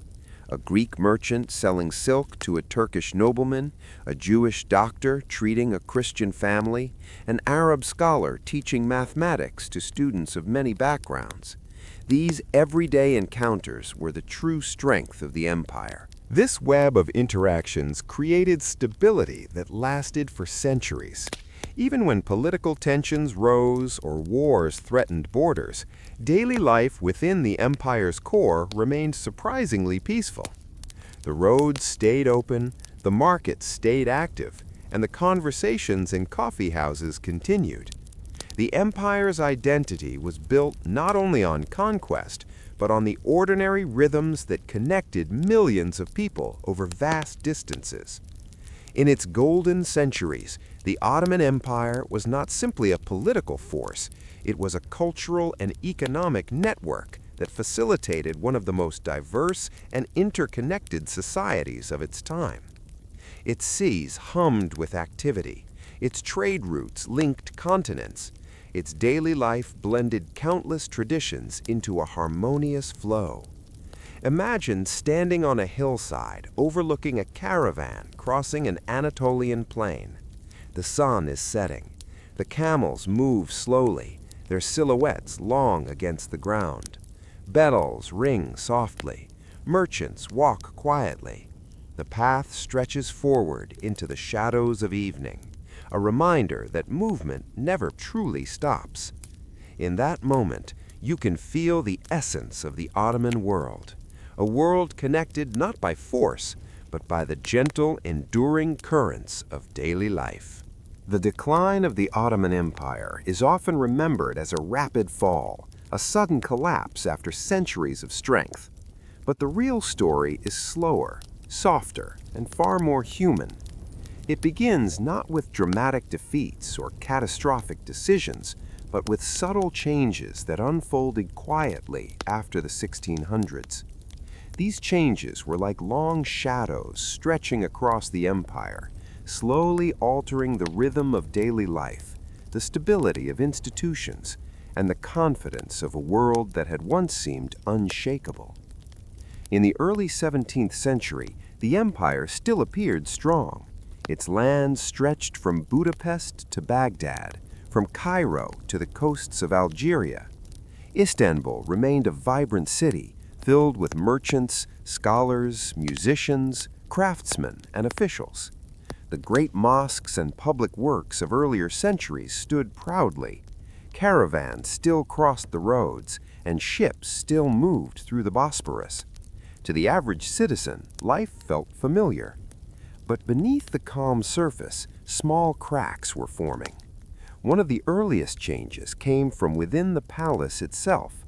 A Greek merchant selling silk to a Turkish nobleman, a Jewish doctor treating a Christian family, an Arab scholar teaching mathematics to students of many backgrounds. These everyday encounters were the true strength of the empire. This web of interactions created stability that lasted for centuries. Even when political tensions rose or wars threatened borders, daily life within the empire's core remained surprisingly peaceful. The roads stayed open, the markets stayed active, and the conversations in coffee houses continued. The empire's identity was built not only on conquest, but on the ordinary rhythms that connected millions of people over vast distances. In its golden centuries, the Ottoman Empire was not simply a political force, it was a cultural and economic network that facilitated one of the most diverse and interconnected societies of its time. Its seas hummed with activity, its trade routes linked continents, its daily life blended countless traditions into a harmonious flow. Imagine standing on a hillside overlooking a caravan crossing an Anatolian plain. The sun is setting. The camels move slowly, their silhouettes long against the ground. Bells ring softly. Merchants walk quietly. The path stretches forward into the shadows of evening, a reminder that movement never truly stops. In that moment, you can feel the essence of the Ottoman world, a world connected not by force, but by the gentle, enduring currents of daily life. The decline of the Ottoman Empire is often remembered as a rapid fall, a sudden collapse after centuries of strength. But the real story is slower, softer, and far more human. It begins not with dramatic defeats or catastrophic decisions, but with subtle changes that unfolded quietly after the 1600s. These changes were like long shadows stretching across the empire, slowly altering the rhythm of daily life, the stability of institutions, and the confidence of a world that had once seemed unshakable. In the early 17th century, the empire still appeared strong. Its lands stretched from Budapest to Baghdad, from Cairo to the coasts of Algeria. Istanbul remained a vibrant city, filled with merchants, scholars, musicians, craftsmen, and officials. The great mosques and public works of earlier centuries stood proudly. Caravans still crossed the roads, and ships still moved through the Bosporus. To the average citizen, life felt familiar. But beneath the calm surface, small cracks were forming. One of the earliest changes came from within the palace itself.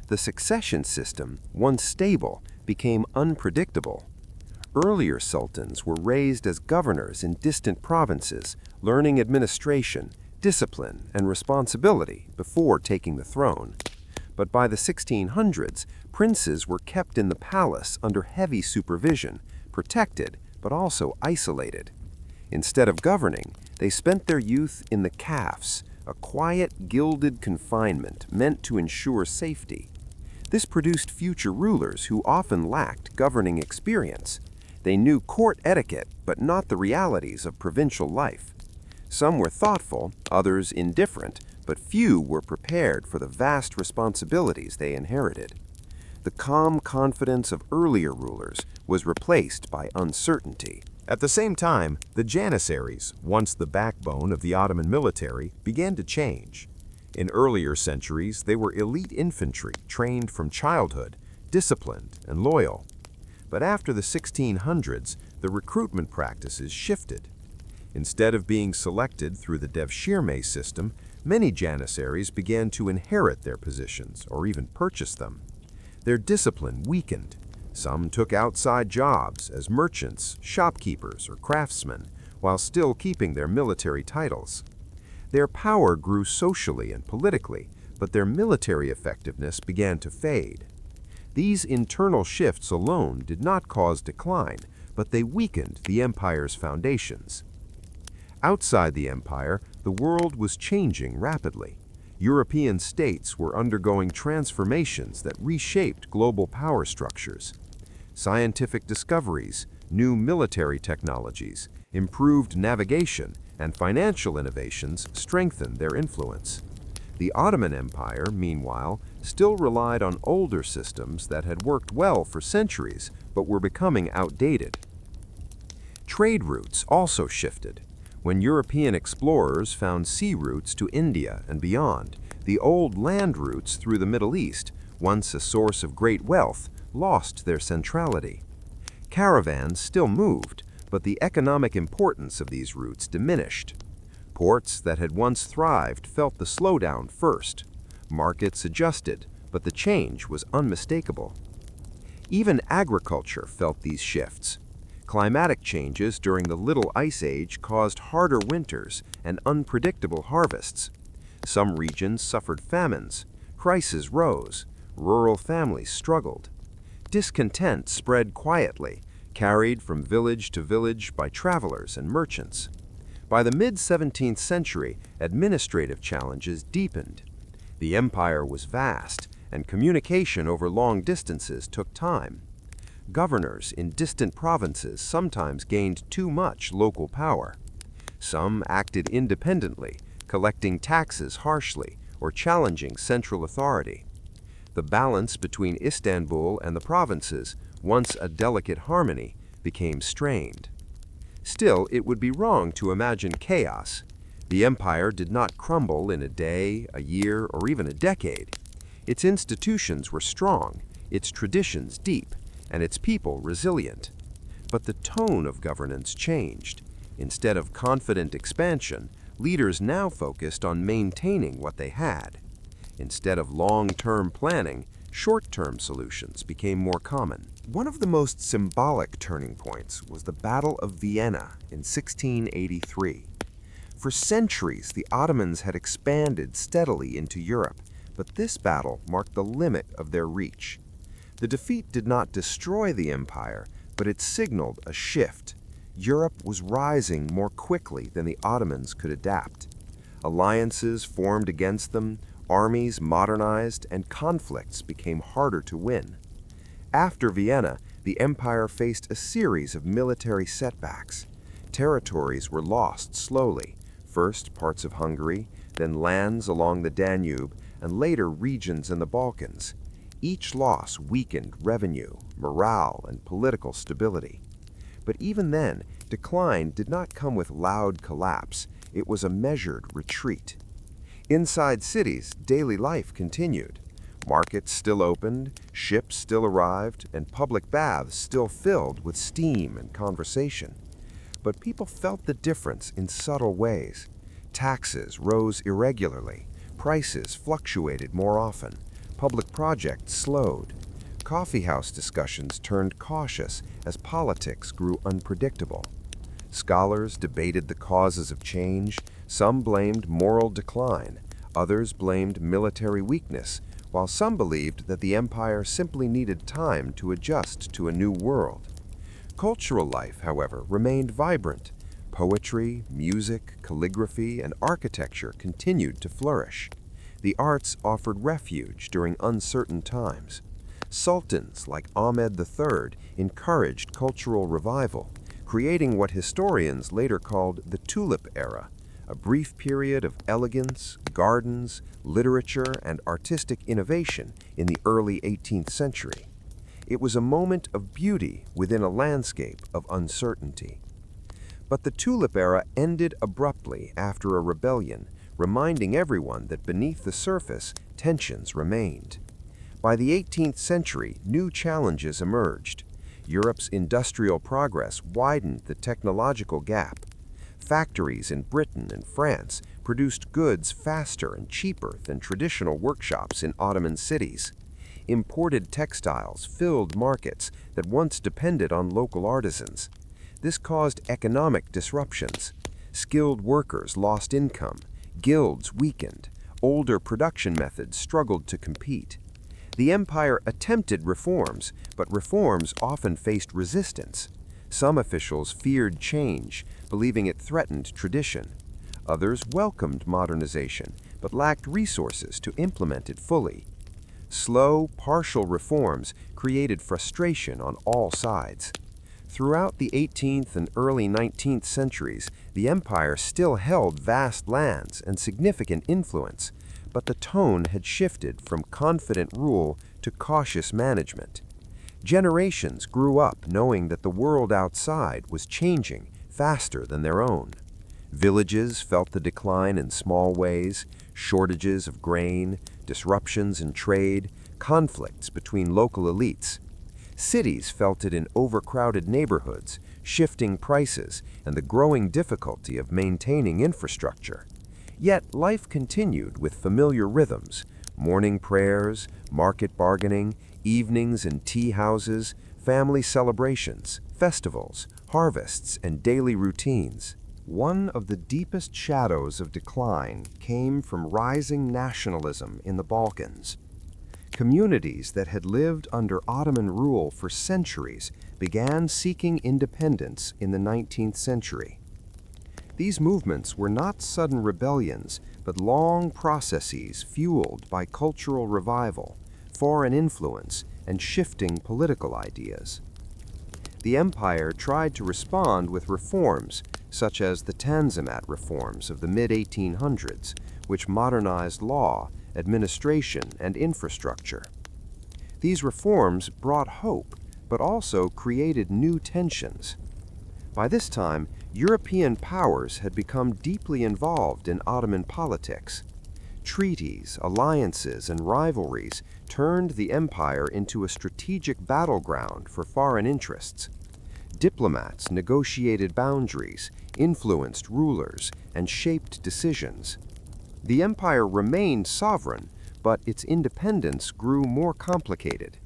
The succession system, once stable, became unpredictable. Earlier sultans were raised as governors in distant provinces, learning administration, discipline, and responsibility before taking the throne. But by the 1600s, princes were kept in the palace under heavy supervision, protected but also isolated. Instead of governing, they spent their youth in the cafes, a quiet, gilded confinement meant to ensure safety. This produced future rulers who often lacked governing experience. They knew court etiquette, but not the realities of provincial life. Some were thoughtful, others indifferent, but few were prepared for the vast responsibilities they inherited. The calm confidence of earlier rulers was replaced by uncertainty. At the same time, the Janissaries, once the backbone of the Ottoman military, began to change. In earlier centuries, they were elite infantry trained from childhood, disciplined and loyal. But after the 1600s, the recruitment practices shifted. Instead of being selected through the devshirme system, many Janissaries began to inherit their positions or even purchase them. Their discipline weakened. Some took outside jobs as merchants, shopkeepers, or craftsmen, while still keeping their military titles. Their power grew socially and politically, but their military effectiveness began to fade. These internal shifts alone did not cause decline, but they weakened the empire's foundations. Outside the empire, the world was changing rapidly. European states were undergoing transformations that reshaped global power structures. Scientific discoveries, new military technologies, improved navigation, and financial innovations strengthened their influence. The Ottoman Empire, meanwhile, still relied on older systems that had worked well for centuries but were becoming outdated. Trade routes also shifted. When European explorers found sea routes to India and beyond, the old land routes through the Middle East, once a source of great wealth, lost their centrality. Caravans still moved, but the economic importance of these routes diminished. Ports that had once thrived felt the slowdown first. Markets adjusted, but the change was unmistakable. Even agriculture felt these shifts. Climatic changes during the Little Ice Age caused harder winters and unpredictable harvests. Some regions suffered famines, prices rose, rural families struggled. Discontent spread quietly, carried from village to village by travelers and merchants. By the mid-17th century, administrative challenges deepened. The empire was vast, and communication over long distances took time. Governors in distant provinces sometimes gained too much local power. Some acted independently, collecting taxes harshly or challenging central authority. The balance between Istanbul and the provinces, once a delicate harmony, became strained. Still, it would be wrong to imagine chaos. The empire did not crumble in a day, a year, or even a decade. Its institutions were strong, its traditions deep, and its people resilient. But the tone of governance changed. Instead of confident expansion, leaders now focused on maintaining what they had. Instead of long-term planning, short-term solutions became more common. One of the most symbolic turning points was the Battle of Vienna in 1683. For centuries, the Ottomans had expanded steadily into Europe, but this battle marked the limit of their reach. The defeat did not destroy the empire, but it signaled a shift. Europe was rising more quickly than the Ottomans could adapt. Alliances formed against them, Armies modernized and conflicts became harder to win. After Vienna, the empire faced a series of military setbacks. Territories were lost slowly, first parts of Hungary, then lands along the Danube, and later regions in the Balkans. Each loss weakened revenue, morale, and political stability. But even then, decline did not come with loud collapse. It was a measured retreat. Inside cities, daily life continued. Markets still opened, ships still arrived, and public baths still filled with steam and conversation. But people felt the difference in subtle ways. Taxes rose irregularly, prices fluctuated more often, public projects slowed. Coffeehouse discussions turned cautious as politics grew unpredictable. Scholars debated the causes of change. Some blamed moral decline, others blamed military weakness, while some believed that the empire simply needed time to adjust to a new world. Cultural life, however, remained vibrant. Poetry, music, calligraphy, and architecture continued to flourish. The arts offered refuge during uncertain times. Sultans like Ahmed III encouraged cultural revival, creating what historians later called the Tulip Era, a brief period of elegance, gardens, literature, and artistic innovation in the early 18th century. It was a moment of beauty within a landscape of uncertainty. But the Tulip Era ended abruptly after a rebellion, reminding everyone that beneath the surface, tensions remained. By the 18th century, new challenges emerged. Europe's industrial progress widened the technological gap. Factories in Britain and France produced goods faster and cheaper than traditional workshops in Ottoman cities. Imported textiles filled markets that once depended on local artisans. This caused economic disruptions. Skilled workers lost income, guilds weakened, older production methods struggled to compete. The empire attempted reforms, but reforms often faced resistance. Some officials feared change, believing it threatened tradition. Others welcomed modernization, but lacked resources to implement it fully. Slow, partial reforms created frustration on all sides. Throughout the 18th and early 19th centuries, the empire still held vast lands and significant influence, but the tone had shifted from confident rule to cautious management. Generations grew up knowing that the world outside was changing faster than their own. Villages felt the decline in small ways, shortages of grain, disruptions in trade, conflicts between local elites. Cities felt it in overcrowded neighborhoods, shifting prices, and the growing difficulty of maintaining infrastructure. Yet life continued with familiar rhythms: morning prayers, market bargaining, evenings in tea houses, family celebrations, festivals, harvests, and daily routines. One of the deepest shadows of decline came from rising nationalism in the Balkans. Communities that had lived under Ottoman rule for centuries began seeking independence in the 19th century. These movements were not sudden rebellions, but long processes fueled by cultural revival, foreign influence, and shifting political ideas. The empire tried to respond with reforms, such as the Tanzimat reforms of the mid-1800s, which modernized law, administration, and infrastructure. These reforms brought hope, but also created new tensions. By this time, European powers had become deeply involved in Ottoman politics. Treaties, alliances, and rivalries turned the empire into a strategic battleground for foreign interests. Diplomats negotiated boundaries, influenced rulers, and shaped decisions. The empire remained sovereign, but its independence grew more complicated.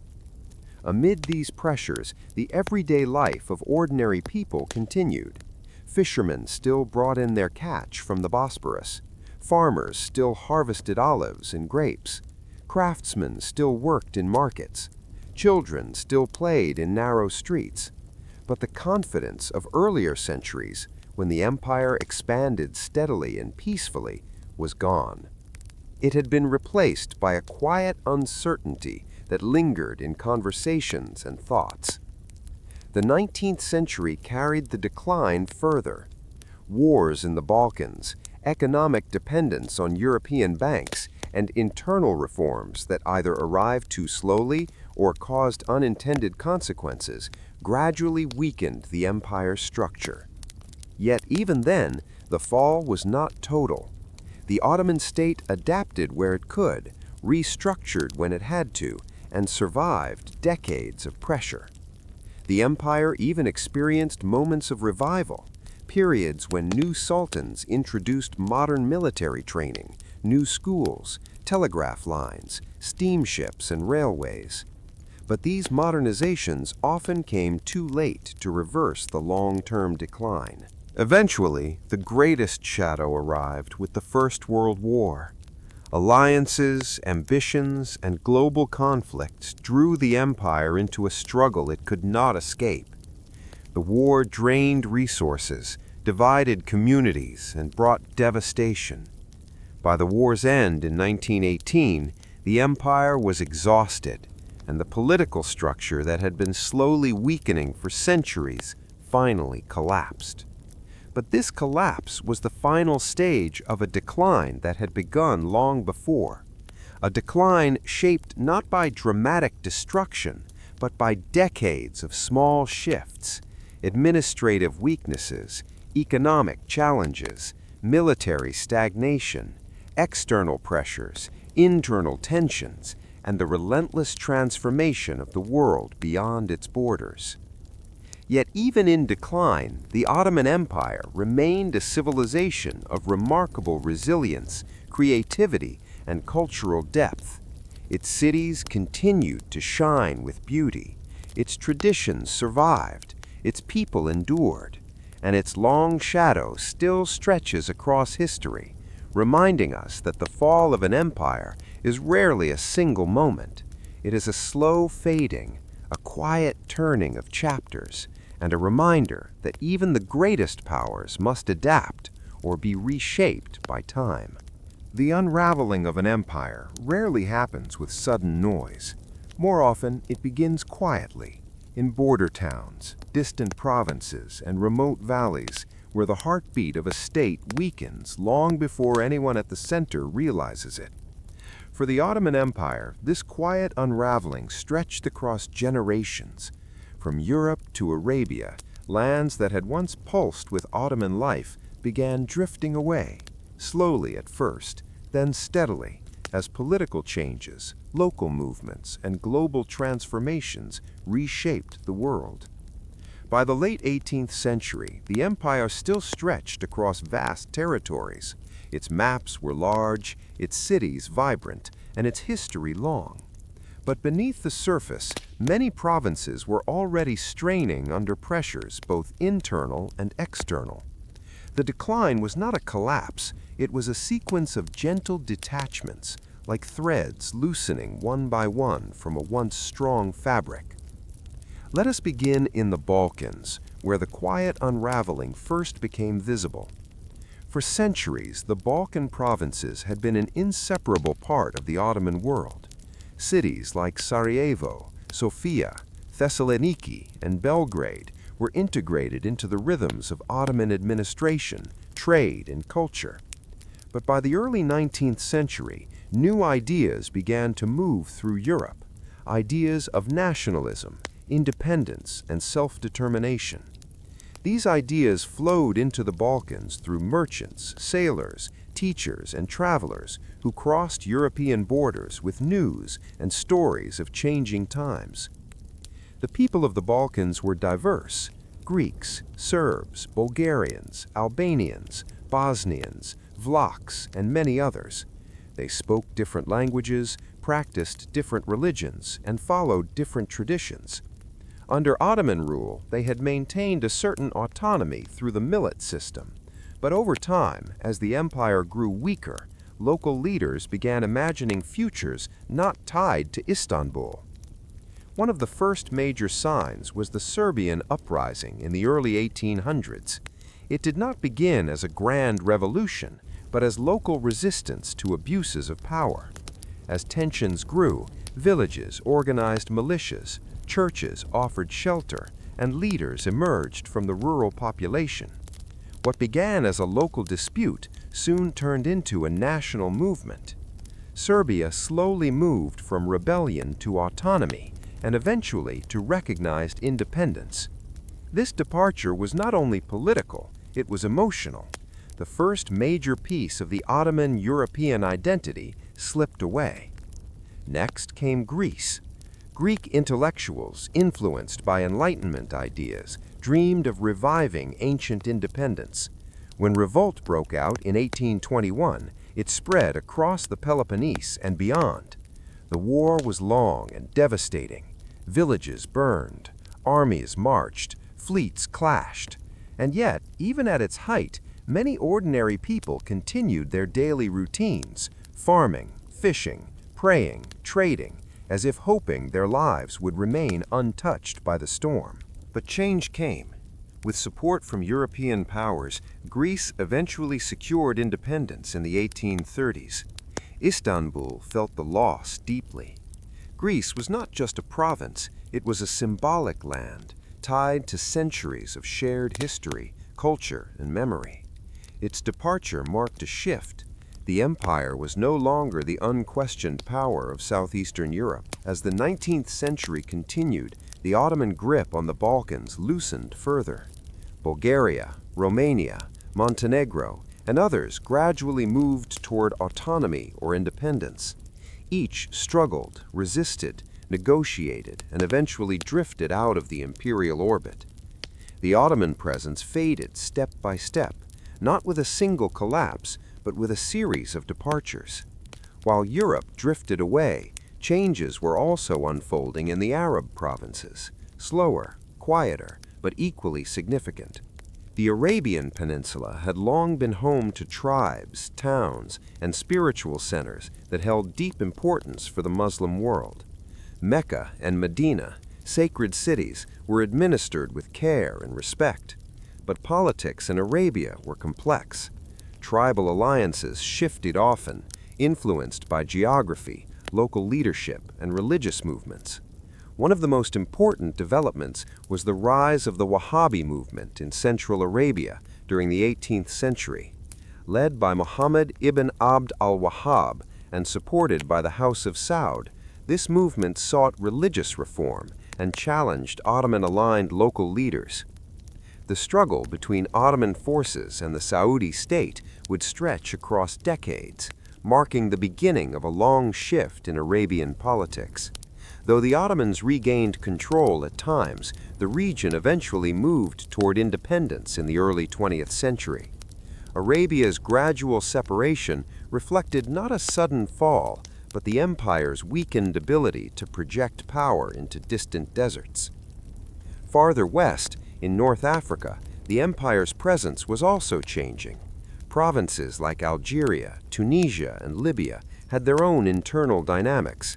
Amid these pressures, the everyday life of ordinary people continued. Fishermen still brought in their catch from the Bosporus. Farmers still harvested olives and grapes. Craftsmen still worked in markets. Children still played in narrow streets. But the confidence of earlier centuries, when the empire expanded steadily and peacefully, was gone. It had been replaced by a quiet uncertainty that lingered in conversations and thoughts. The 19th century carried the decline further. Wars in the Balkans, economic dependence on European banks, and internal reforms that either arrived too slowly or caused unintended consequences gradually weakened the empire's structure. Yet even then, the fall was not total. The Ottoman state adapted where it could, restructured when it had to, and survived decades of pressure. The empire even experienced moments of revival, periods when new sultans introduced modern military training, new schools, telegraph lines, steamships, and railways. But these modernizations often came too late to reverse the long-term decline. Eventually, the greatest shadow arrived with the First World War. Alliances, ambitions, and global conflicts drew the empire into a struggle it could not escape. The war drained resources, divided communities, and brought devastation. By the war's end in 1918, the empire was exhausted, and the political structure that had been slowly weakening for centuries finally collapsed. But this collapse was the final stage of a decline that had begun long before. A decline shaped not by dramatic destruction, but by decades of small shifts, administrative weaknesses, economic challenges, military stagnation, external pressures, internal tensions, and the relentless transformation of the world beyond its borders. Yet even in decline, the Ottoman Empire remained a civilization of remarkable resilience, creativity, and cultural depth. Its cities continued to shine with beauty, its traditions survived, its people endured, and its long shadow still stretches across history, reminding us that the fall of an empire is rarely a single moment. It is a slow fading, a quiet turning of chapters, and a reminder that even the greatest powers must adapt or be reshaped by time. The unraveling of an empire rarely happens with sudden noise. More often, it begins quietly, in border towns, distant provinces, and remote valleys, where the heartbeat of a state weakens long before anyone at the center realizes it. For the Ottoman Empire, this quiet unraveling stretched across generations. From Europe to Arabia, lands that had once pulsed with Ottoman life began drifting away, slowly at first, then steadily, as political changes, local movements, and global transformations reshaped the world. By the late 18th century, the empire still stretched across vast territories. Its maps were large, its cities vibrant, and its history long. But beneath the surface, many provinces were already straining under pressures both internal and external. The decline was not a collapse, it was a sequence of gentle detachments, like threads loosening one by one from a once strong fabric. Let us begin in the Balkans, where the quiet unraveling first became visible. For centuries, the Balkan provinces had been an inseparable part of the Ottoman world. Cities like Sarajevo, Sofia, Thessaloniki, and Belgrade were integrated into the rhythms of Ottoman administration, trade, and culture. But by the early 19th century, new ideas began to move through Europe, ideas of nationalism, independence, and self-determination. These ideas flowed into the Balkans through merchants, sailors, teachers, and travelers who crossed European borders with news and stories of changing times. The people of the Balkans were diverse: Greeks, Serbs, Bulgarians, Albanians, Bosnians, Vlachs, and many others. They spoke different languages, practiced different religions, and followed different traditions. Under Ottoman rule, they had maintained a certain autonomy through the millet system. But over time, as the empire grew weaker, local leaders began imagining futures not tied to Istanbul. One of the first major signs was the Serbian uprising in the early 1800s. It did not begin as a grand revolution, but as local resistance to abuses of power. As tensions grew, villages organized militias, churches offered shelter, and leaders emerged from the rural population. What began as a local dispute soon turned into a national movement. Serbia slowly moved from rebellion to autonomy and eventually to recognized independence. This departure was not only political, it was emotional. The first major piece of the Ottoman European identity slipped away. Next came Greece. Greek intellectuals, influenced by Enlightenment ideas, dreamed of reviving ancient independence. When revolt broke out in 1821, it spread across the Peloponnese and beyond. The war was long and devastating. Villages burned, armies marched, fleets clashed. And yet, even at its height, many ordinary people continued their daily routines, farming, fishing, praying, trading, as if hoping their lives would remain untouched by the storm. But change came. With support from European powers, Greece eventually secured independence in the 1830s. Istanbul felt the loss deeply. Greece was not just a province, it was a symbolic land, tied to centuries of shared history, culture, and memory. Its departure marked a shift. The empire was no longer the unquestioned power of southeastern Europe. As the 19th century continued, the Ottoman grip on the Balkans loosened further. Bulgaria, Romania, Montenegro, and others gradually moved toward autonomy or independence. Each struggled, resisted, negotiated, and eventually drifted out of the imperial orbit. The Ottoman presence faded step by step, not with a single collapse, but with a series of departures. While Europe drifted away, changes were also unfolding in the Arab provinces, slower, quieter, but equally significant. The Arabian Peninsula had long been home to tribes, towns, and spiritual centers that held deep importance for the Muslim world. Mecca and Medina, sacred cities, were administered with care and respect. But politics in Arabia were complex. Tribal alliances shifted often, influenced by geography, local leadership, and religious movements. One of the most important developments was the rise of the Wahhabi movement in Central Arabia during the 18th century. Led by Muhammad ibn Abd al-Wahhab and supported by the House of Saud, this movement sought religious reform and challenged Ottoman-aligned local leaders. The struggle between Ottoman forces and the Saudi state would stretch across decades, marking the beginning of a long shift in Arabian politics. Though the Ottomans regained control at times, the region eventually moved toward independence in the early 20th century. Arabia's gradual separation reflected not a sudden fall, but the empire's weakened ability to project power into distant deserts. Farther west, in North Africa, the empire's presence was also changing. Provinces like Algeria, Tunisia, and Libya had their own internal dynamics.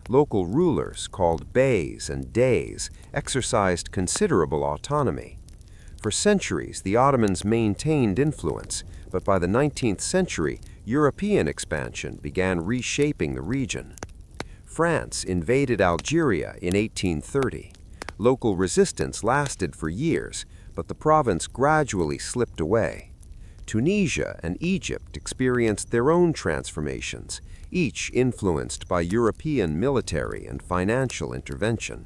Local rulers, called beys and deys, exercised considerable autonomy. For centuries, the Ottomans maintained influence, but by the 19th century, European expansion began reshaping the region. France invaded Algeria in 1830. Local resistance lasted for years, but the province gradually slipped away. Tunisia and Egypt experienced their own transformations, each influenced by European military and financial intervention.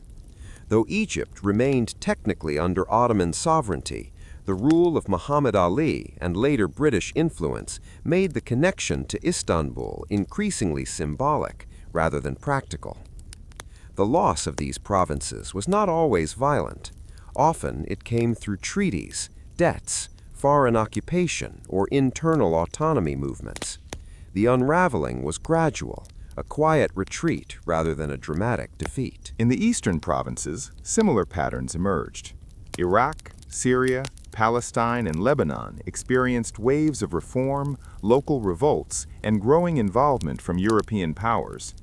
Though Egypt remained technically under Ottoman sovereignty, the rule of Muhammad Ali and later British influence made the connection to Istanbul increasingly symbolic rather than practical. The loss of these provinces was not always violent. Often it came through treaties, debts, foreign occupation, or internal autonomy movements. The unraveling was gradual, a quiet retreat rather than a dramatic defeat. In the eastern provinces, similar patterns emerged. Iraq, Syria, Palestine, and Lebanon experienced waves of reform, local revolts, and growing involvement from European powers.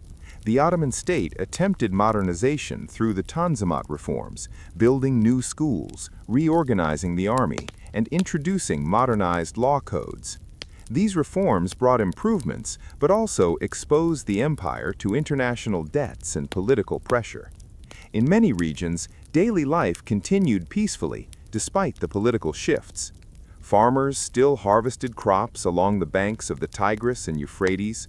The Ottoman state attempted modernization through the Tanzimat reforms, building new schools, reorganizing the army, and introducing modernized law codes. These reforms brought improvements, but also exposed the empire to international debts and political pressure. In many regions, daily life continued peacefully, despite the political shifts. Farmers still harvested crops along the banks of the Tigris and Euphrates.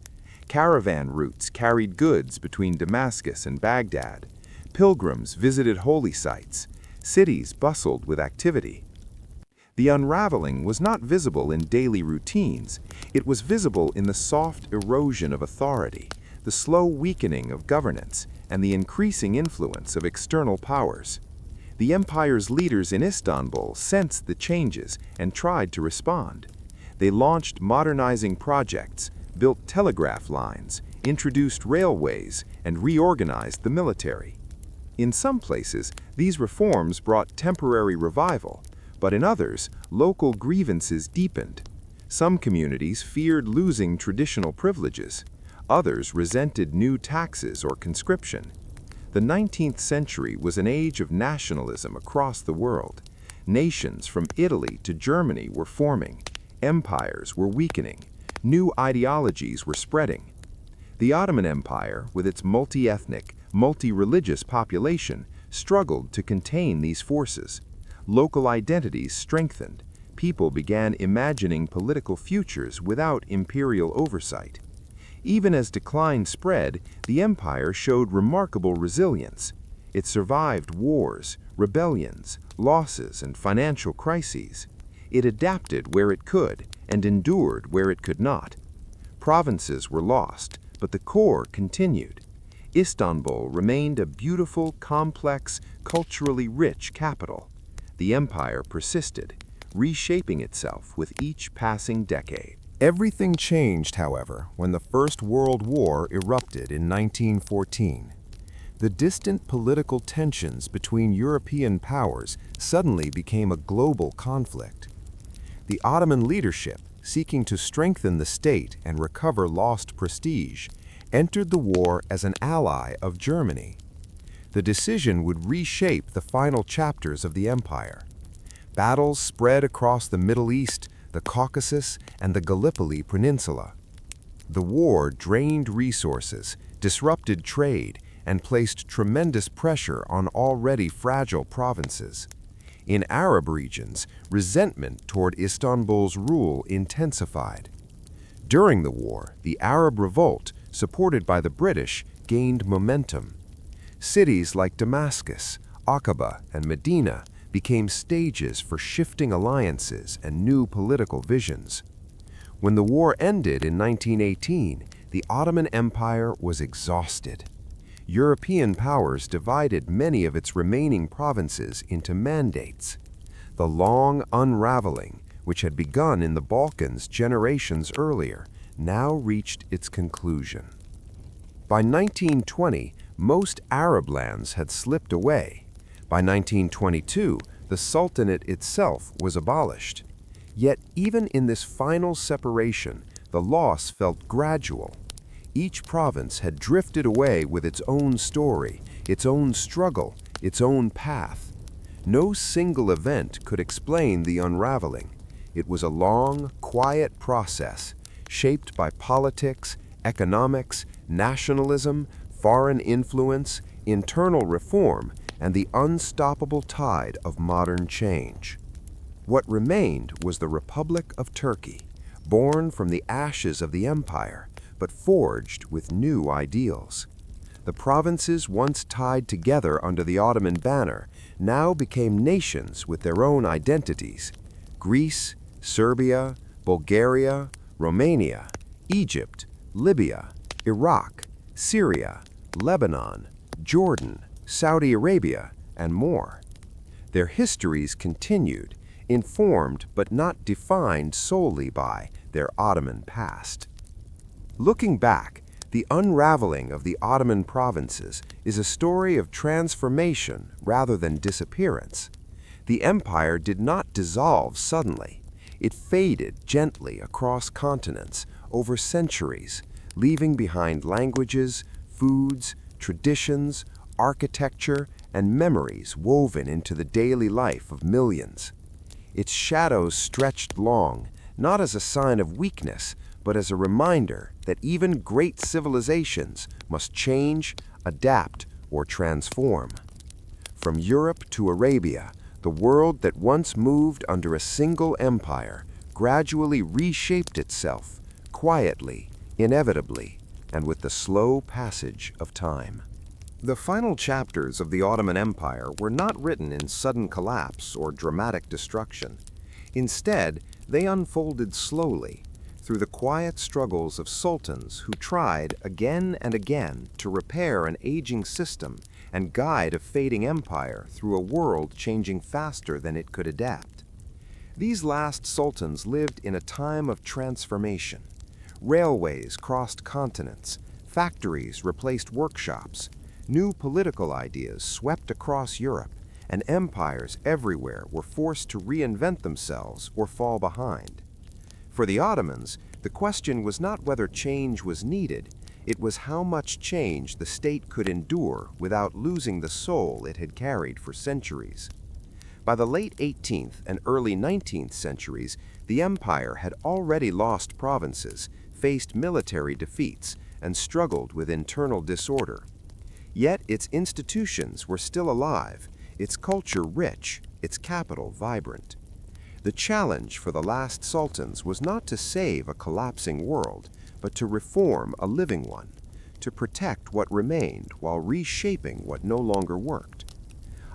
Caravan routes carried goods between Damascus and Baghdad. Pilgrims visited holy sites. Cities bustled with activity. The unraveling was not visible in daily routines. It was visible in the soft erosion of authority, the slow weakening of governance, and the increasing influence of external powers. The empire's leaders in Istanbul sensed the changes and tried to respond. They launched modernizing projects, built telegraph lines, introduced railways, and reorganized the military. In some places, these reforms brought temporary revival, but in others, local grievances deepened. Some communities feared losing traditional privileges. Others resented new taxes or conscription. The 19th century was an age of nationalism across the world. Nations from Italy to Germany were forming. Empires were weakening. New ideologies were spreading. The Ottoman Empire, with its multi-ethnic, multi-religious population, struggled to contain these forces. Local identities strengthened. People began imagining political futures without imperial oversight. Even as decline spread, the empire showed remarkable resilience. It survived wars, rebellions, losses, and financial crises. It adapted where it could and endured where it could not. Provinces were lost, but the core continued. Istanbul remained a beautiful, complex, culturally rich capital. The empire persisted, reshaping itself with each passing decade. Everything changed, however, when the First World War erupted in 1914. The distant political tensions between European powers suddenly became a global conflict. The Ottoman leadership, seeking to strengthen the state and recover lost prestige, entered the war as an ally of Germany. The decision would reshape the final chapters of the empire. Battles spread across the Middle East, the Caucasus, and the Gallipoli Peninsula. The war drained resources, disrupted trade, and placed tremendous pressure on already fragile provinces. In Arab regions, resentment toward Istanbul's rule intensified. During the war, the Arab revolt, supported by the British, gained momentum. Cities like Damascus, Aqaba, and Medina became stages for shifting alliances and new political visions. When the war ended in 1918, the Ottoman Empire was exhausted. European powers divided many of its remaining provinces into mandates. The long unraveling, which had begun in the Balkans generations earlier, now reached its conclusion. By 1920, most Arab lands had slipped away. By 1922, the Sultanate itself was abolished. Yet even in this final separation, the loss felt gradual. Each province had drifted away with its own story, its own struggle, its own path. No single event could explain the unraveling. It was a long, quiet process, shaped by politics, economics, nationalism, foreign influence, internal reform, and the unstoppable tide of modern change. What remained was the Republic of Turkey, born from the ashes of the empire, but forged with new ideals. The provinces once tied together under the Ottoman banner now became nations with their own identities. Greece, Serbia, Bulgaria, Romania, Egypt, Libya, Iraq, Syria, Lebanon, Jordan, Saudi Arabia, and more. Their histories continued, informed but not defined solely by their Ottoman past. Looking back, the unraveling of the Ottoman provinces is a story of transformation rather than disappearance. The empire did not dissolve suddenly. It faded gently across continents over centuries, leaving behind languages, foods, traditions, architecture, and memories woven into the daily life of millions. Its shadows stretched long, not as a sign of weakness, but as a reminder that even great civilizations must change, adapt, or transform. From Europe to Arabia, the world that once moved under a single empire gradually reshaped itself, quietly, inevitably, and with the slow passage of time. The final chapters of the Ottoman Empire were not written in sudden collapse or dramatic destruction. Instead, they unfolded slowly, through the quiet struggles of sultans who tried again and again to repair an aging system and guide a fading empire through a world changing faster than it could adapt. These last sultans lived in a time of transformation. Railways crossed continents, factories replaced workshops, new political ideas swept across Europe, and empires everywhere were forced to reinvent themselves or fall behind. For the Ottomans, the question was not whether change was needed, it was how much change the state could endure without losing the soul it had carried for centuries. By the late 18th and early 19th centuries, the empire had already lost provinces, faced military defeats, and struggled with internal disorder. Yet its institutions were still alive, its culture rich, its capital vibrant. The challenge for the last sultans was not to save a collapsing world, but to reform a living one, to protect what remained while reshaping what no longer worked.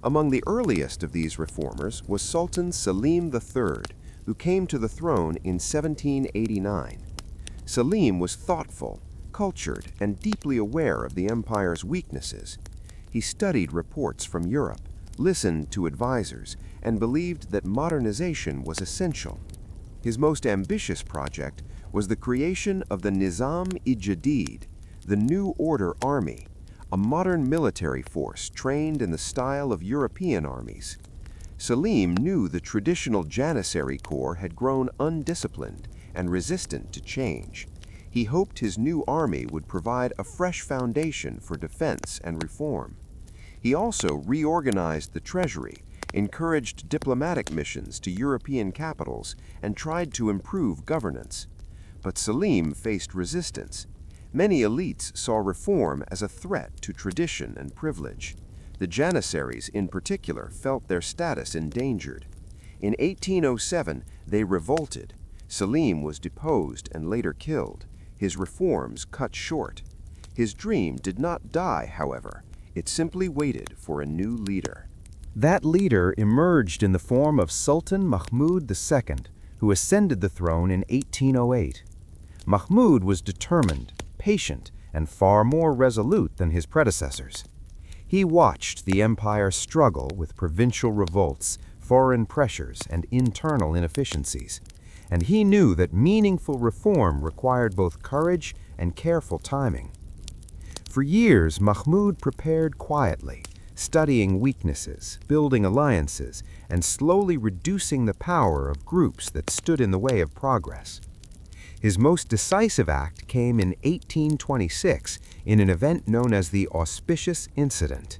Among the earliest of these reformers was Sultan Selim III, who came to the throne in 1789. Selim was thoughtful, cultured, and deeply aware of the empire's weaknesses. He studied reports from Europe, listened to advisors, and believed that modernization was essential. His most ambitious project was the creation of the Nizam-i-Jadid, the New Order Army, a modern military force trained in the style of European armies. Selim knew the traditional Janissary Corps had grown undisciplined and resistant to change. He hoped his new army would provide a fresh foundation for defense and reform. He also reorganized the treasury, encouraged diplomatic missions to European capitals, and tried to improve governance. But Selim faced resistance. Many elites saw reform as a threat to tradition and privilege. The Janissaries, in particular, felt their status endangered. In 1807, they revolted. Selim was deposed and later killed, his reforms cut short. His dream did not die, however. It simply waited for a new leader. That leader emerged in the form of Sultan Mahmud II, who ascended the throne in 1808. Mahmud was determined, patient, and far more resolute than his predecessors. He watched the empire struggle with provincial revolts, foreign pressures, and internal inefficiencies, and he knew that meaningful reform required both courage and careful timing. For years, Mahmud prepared quietly, studying weaknesses, building alliances, and slowly reducing the power of groups that stood in the way of progress. His most decisive act came in 1826 in an event known as the Auspicious Incident.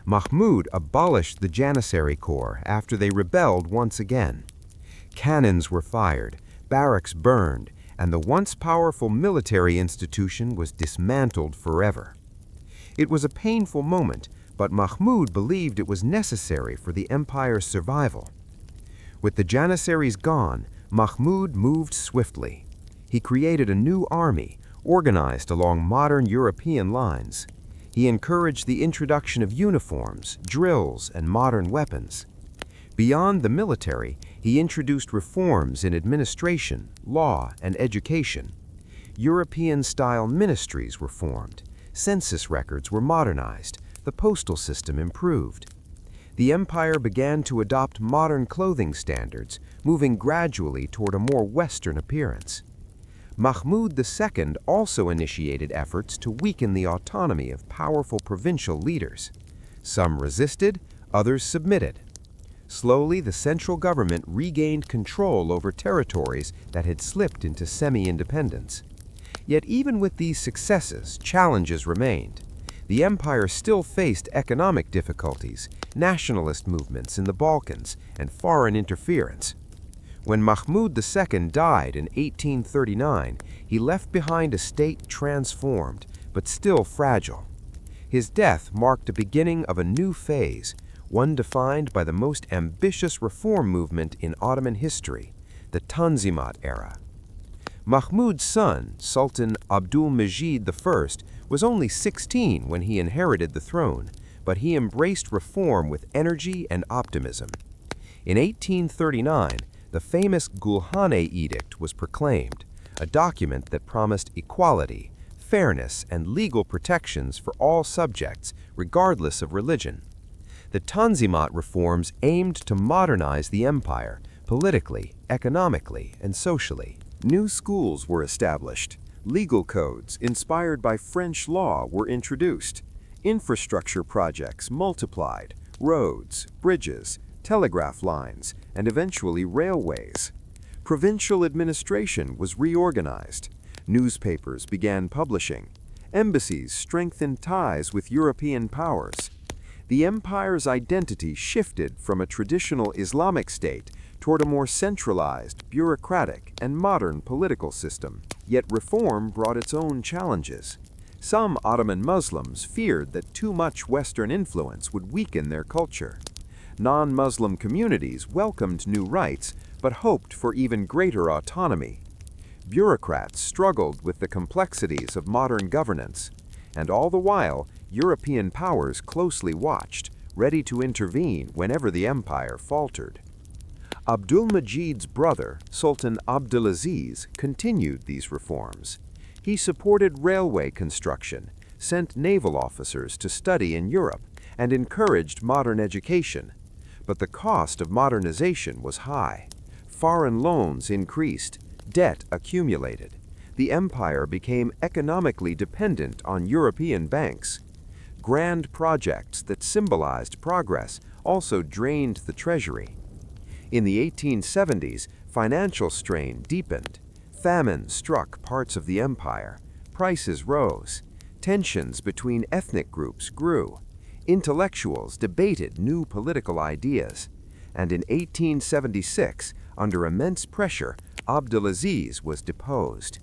Mahmud abolished the Janissary Corps after they rebelled once again. Cannons were fired, barracks burned, and the once powerful military institution was dismantled forever. It was a painful moment, but Mahmud believed it was necessary for the empire's survival. With the Janissaries gone, Mahmud moved swiftly. He created a new army, organized along modern European lines. He encouraged the introduction of uniforms, drills, and modern weapons. Beyond the military, he introduced reforms in administration, law, and education. European-style ministries were formed, census records were modernized, the postal system improved. The empire began to adopt modern clothing standards, moving gradually toward a more Western appearance. Mahmud II also initiated efforts to weaken the autonomy of powerful provincial leaders. Some resisted, others submitted. Slowly, the central government regained control over territories that had slipped into semi-independence. Yet even with these successes, challenges remained. The empire still faced economic difficulties, nationalist movements in the Balkans, and foreign interference. When Mahmud II died in 1839, he left behind a state transformed, but still fragile. His death marked the beginning of a new phase, one defined by the most ambitious reform movement in Ottoman history, the Tanzimat era. Mahmud's son, Sultan Abdul-Majid I, was only 16 when he inherited the throne, but he embraced reform with energy and optimism. In 1839, the famous Gulhane Edict was proclaimed, a document that promised equality, fairness, and legal protections for all subjects, regardless of religion. The Tanzimat reforms aimed to modernize the empire, politically, economically, and socially. New schools were established. Legal codes inspired by French law were introduced. Infrastructure projects multiplied, roads, bridges, telegraph lines, and eventually railways. Provincial administration was reorganized. Newspapers began publishing. Embassies strengthened ties with European powers. The empire's identity shifted from a traditional Islamic state toward a more centralized, bureaucratic, and modern political system. Yet reform brought its own challenges. Some Ottoman Muslims feared that too much Western influence would weaken their culture. Non-Muslim communities welcomed new rights, but hoped for even greater autonomy. Bureaucrats struggled with the complexities of modern governance, and all the while, European powers closely watched, ready to intervene whenever the empire faltered. Abdul-Majid's brother, Sultan Abdulaziz, continued these reforms. He supported railway construction, sent naval officers to study in Europe, and encouraged modern education. But the cost of modernization was high. Foreign loans increased, debt accumulated. The empire became economically dependent on European banks. Grand projects that symbolized progress also drained the treasury. In the 1870s, financial strain deepened. Famine struck parts of the empire. Prices rose. Tensions between ethnic groups grew. Intellectuals debated new political ideas. And in 1876, under immense pressure, Abdulaziz was deposed.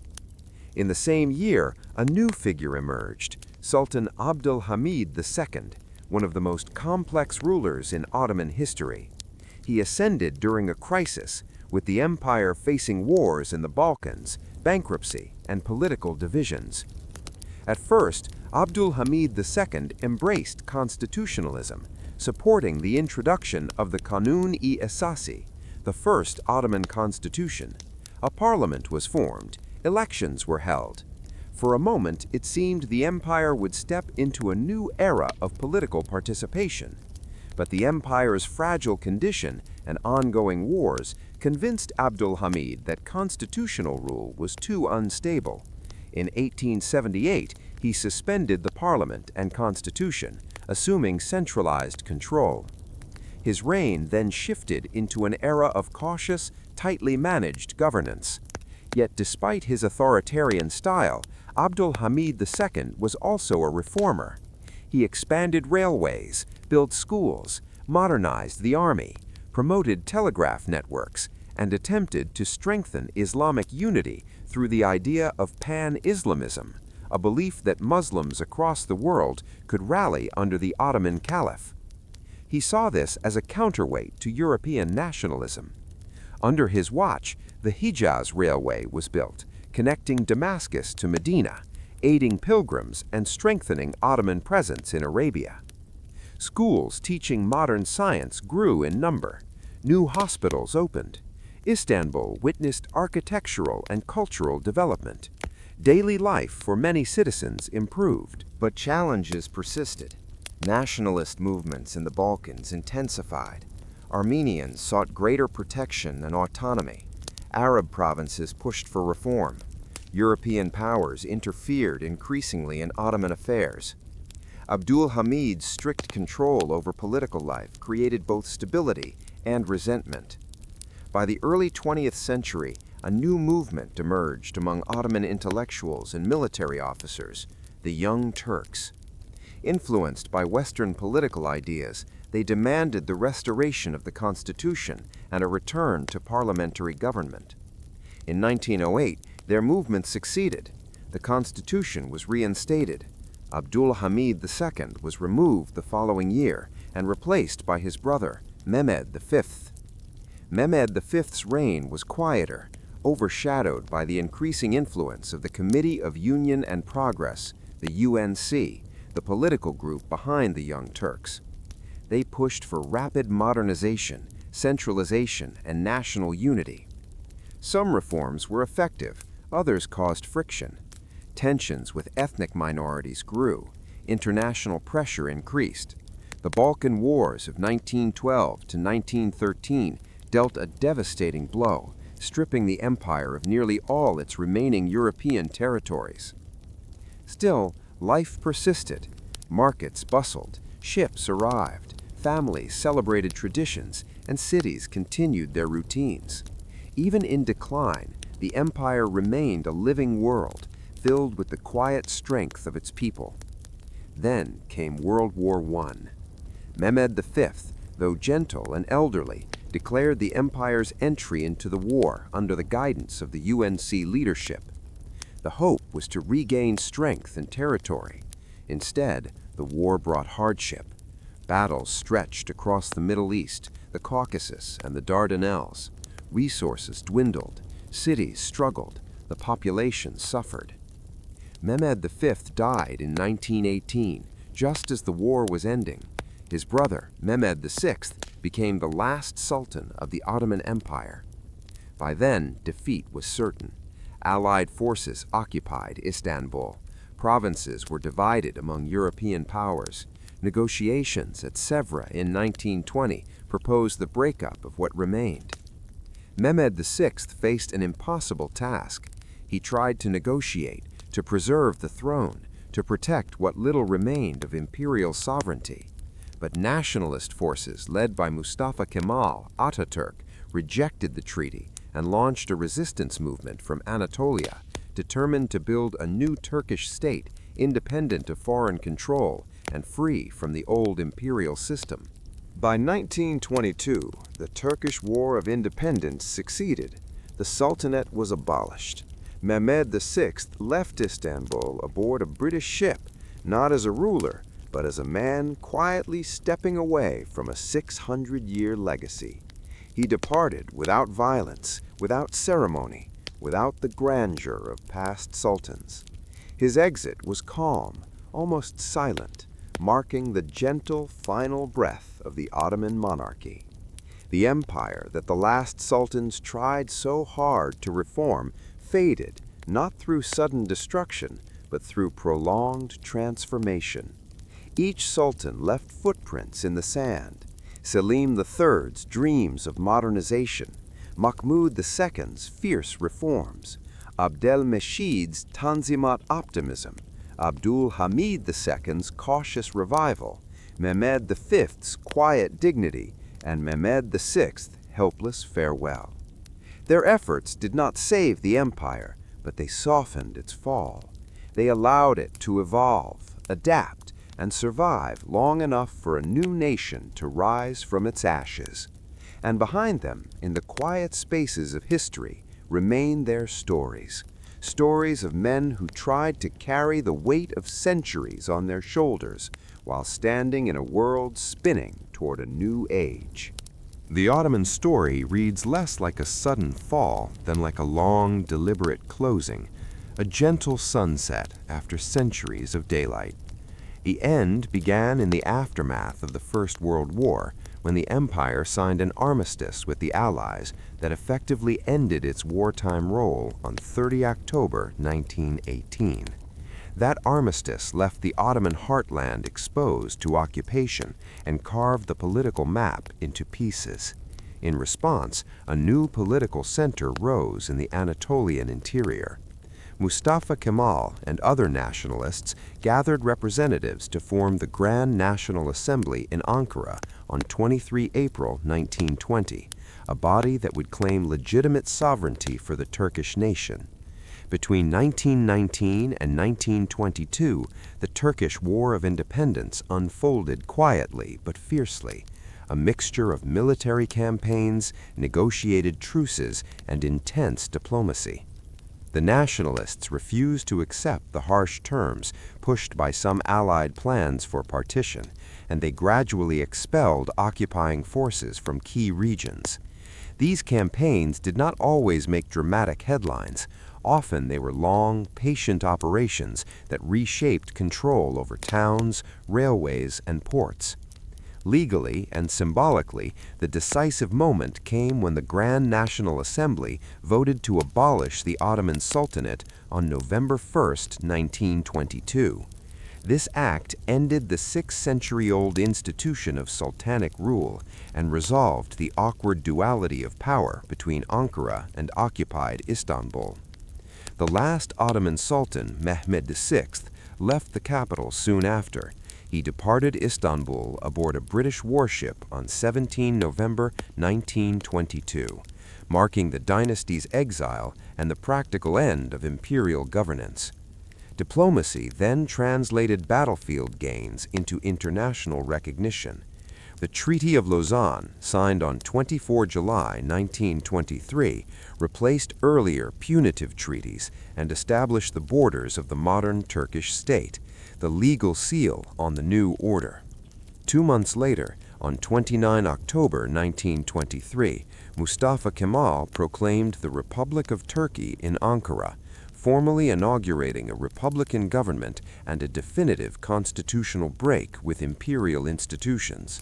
In the same year, a new figure emerged, Sultan Abdul Hamid II, one of the most complex rulers in Ottoman history. He ascended during a crisis, with the empire facing wars in the Balkans, bankruptcy, and political divisions. At first, Abdul Hamid II embraced constitutionalism, supporting the introduction of the Kanun-i Esasi, the first Ottoman constitution. A parliament was formed, elections were held. For a moment, it seemed the empire would step into a new era of political participation. But the empire's fragile condition and ongoing wars convinced Abdul Hamid that constitutional rule was too unstable. In 1878, he suspended the parliament and constitution, assuming centralized control. His reign then shifted into an era of cautious, tightly managed governance. Yet despite his authoritarian style, Abdul Hamid II was also a reformer. He expanded railways, built schools, modernized the army, promoted telegraph networks, and attempted to strengthen Islamic unity through the idea of pan-Islamism, a belief that Muslims across the world could rally under the Ottoman Caliph. He saw this as a counterweight to European nationalism. Under his watch, the Hijaz Railway was built, connecting Damascus to Medina, aiding pilgrims and strengthening Ottoman presence in Arabia. Schools teaching modern science grew in number. New hospitals opened. Istanbul witnessed architectural and cultural development. Daily life for many citizens improved. But challenges persisted. Nationalist movements in the Balkans intensified. Armenians sought greater protection and autonomy. Arab provinces pushed for reform. European powers interfered increasingly in Ottoman affairs. Abdul Hamid's strict control over political life created both stability and resentment. By the early 20th century, a new movement emerged among Ottoman intellectuals and military officers, the Young Turks. Influenced by Western political ideas, they demanded the restoration of the constitution and a return to parliamentary government. In 1908, their movement succeeded. The constitution was reinstated. Abdul Hamid II was removed the following year and replaced by his brother, Mehmed V. Mehmed V's reign was quieter, overshadowed by the increasing influence of the Committee of Union and Progress, the UNC, the political group behind the Young Turks. They pushed for rapid modernization, centralization, and national unity. Some reforms were effective, others caused friction. Tensions with ethnic minorities grew, international pressure increased. The Balkan Wars of 1912 to 1913 dealt a devastating blow, stripping the empire of nearly all its remaining European territories. Still, life persisted. Markets bustled, ships arrived, families celebrated traditions, and cities continued their routines. Even in decline, the empire remained a living world, filled with the quiet strength of its people. Then came World War I. Mehmed V, though gentle and elderly, declared the empire's entry into the war under the guidance of the UNC leadership. The hope was to regain strength and territory. Instead, the war brought hardship. Battles stretched across the Middle East, the Caucasus, and the Dardanelles. Resources dwindled, cities struggled, the population suffered. Mehmed V died in 1918, just as the war was ending. His brother, Mehmed VI, became the last sultan of the Ottoman Empire. By then, defeat was certain. Allied forces occupied Istanbul. Provinces were divided among European powers. Negotiations at Sèvres in 1920 proposed the breakup of what remained. Mehmed VI faced an impossible task. He tried to negotiate, to preserve the throne, to protect what little remained of imperial sovereignty. But nationalist forces led by Mustafa Kemal Atatürk rejected the treaty and launched a resistance movement from Anatolia, determined to build a new Turkish state independent of foreign control and free from the old imperial system. By 1922, the Turkish War of Independence succeeded. The Sultanate was abolished. Mehmed VI left Istanbul aboard a British ship, not as a ruler, but as a man quietly stepping away from a 600-year legacy. He departed without violence, without ceremony, without the grandeur of past sultans. His exit was calm, almost silent, marking the gentle final breath of the Ottoman monarchy. The empire that the last sultans tried so hard to reform faded, not through sudden destruction, but through prolonged transformation. Each sultan left footprints in the sand. Selim III's dreams of modernization, Mahmud II's fierce reforms, Abdelmejid's Tanzimat optimism, Abdul Hamid II's cautious revival, Mehmed V's quiet dignity, and Mehmed VI's helpless farewell. Their efforts did not save the empire, but they softened its fall. They allowed it to evolve, adapt, and survive long enough for a new nation to rise from its ashes. And behind them, in the quiet spaces of history, remain their stories. Stories of men who tried to carry the weight of centuries on their shoulders while standing in a world spinning toward a new age. The Ottoman story reads less like a sudden fall than like a long, deliberate closing, a gentle sunset after centuries of daylight. The end began in the aftermath of the First World War, when the empire signed an armistice with the Allies that effectively ended its wartime role on 30 October 1918. That armistice left the Ottoman heartland exposed to occupation and carved the political map into pieces. In response, a new political center rose in the Anatolian interior. Mustafa Kemal and other nationalists gathered representatives to form the Grand National Assembly in Ankara on 23 April 1920, a body that would claim legitimate sovereignty for the Turkish nation. Between 1919 and 1922, the Turkish War of Independence unfolded quietly but fiercely. a mixture of military campaigns, negotiated truces, and intense diplomacy. The nationalists refused to accept the harsh terms pushed by some Allied plans for partition, and they gradually expelled occupying forces from key regions. These campaigns did not always make dramatic headlines. Often they were long, patient operations that reshaped control over towns, railways, and ports. Legally and symbolically, the decisive moment came when the Grand National Assembly voted to abolish the Ottoman Sultanate on November 1, 1922. This act ended the 6-century-old institution of sultanic rule and resolved the awkward duality of power between Ankara and occupied Istanbul. The last Ottoman Sultan, Mehmed VI, left the capital soon after. He departed Istanbul aboard a British warship on 17 November 1922, marking the dynasty's exile and the practical end of imperial governance. Diplomacy then translated battlefield gains into international recognition. The Treaty of Lausanne, signed on 24 July 1923, replaced earlier punitive treaties and established the borders of the modern Turkish state, the legal seal on the new order. 2 months later, on 29 October 1923, Mustafa Kemal proclaimed the Republic of Turkey in Ankara, formally inaugurating a republican government and a definitive constitutional break with imperial institutions.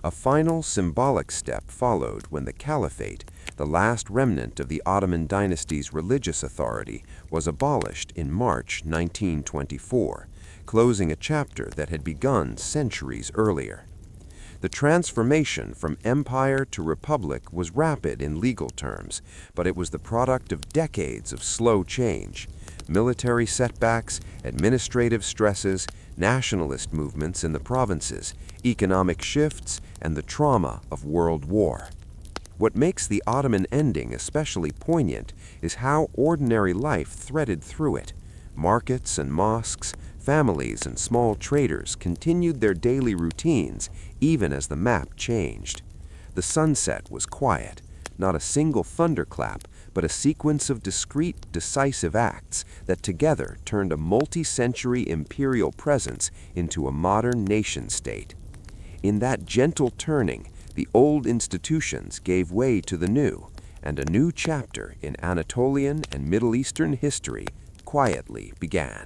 A final symbolic step followed when the Caliphate, the last remnant of the Ottoman dynasty's religious authority, was abolished in March 1924, closing a chapter that had begun centuries earlier. The transformation from empire to republic was rapid in legal terms, but it was the product of decades of slow change. Military setbacks, administrative stresses, nationalist movements in the provinces, economic shifts, and the trauma of World War. What makes the Ottoman ending especially poignant is how ordinary life threaded through it. Markets and mosques, families and small traders continued their daily routines even as the map changed. The sunset was quiet, not a single thunderclap, but a sequence of discrete, decisive acts that together turned a multi-century imperial presence into a modern nation-state. In that gentle turning, the old institutions gave way to the new, and a new chapter in Anatolian and Middle Eastern history quietly began.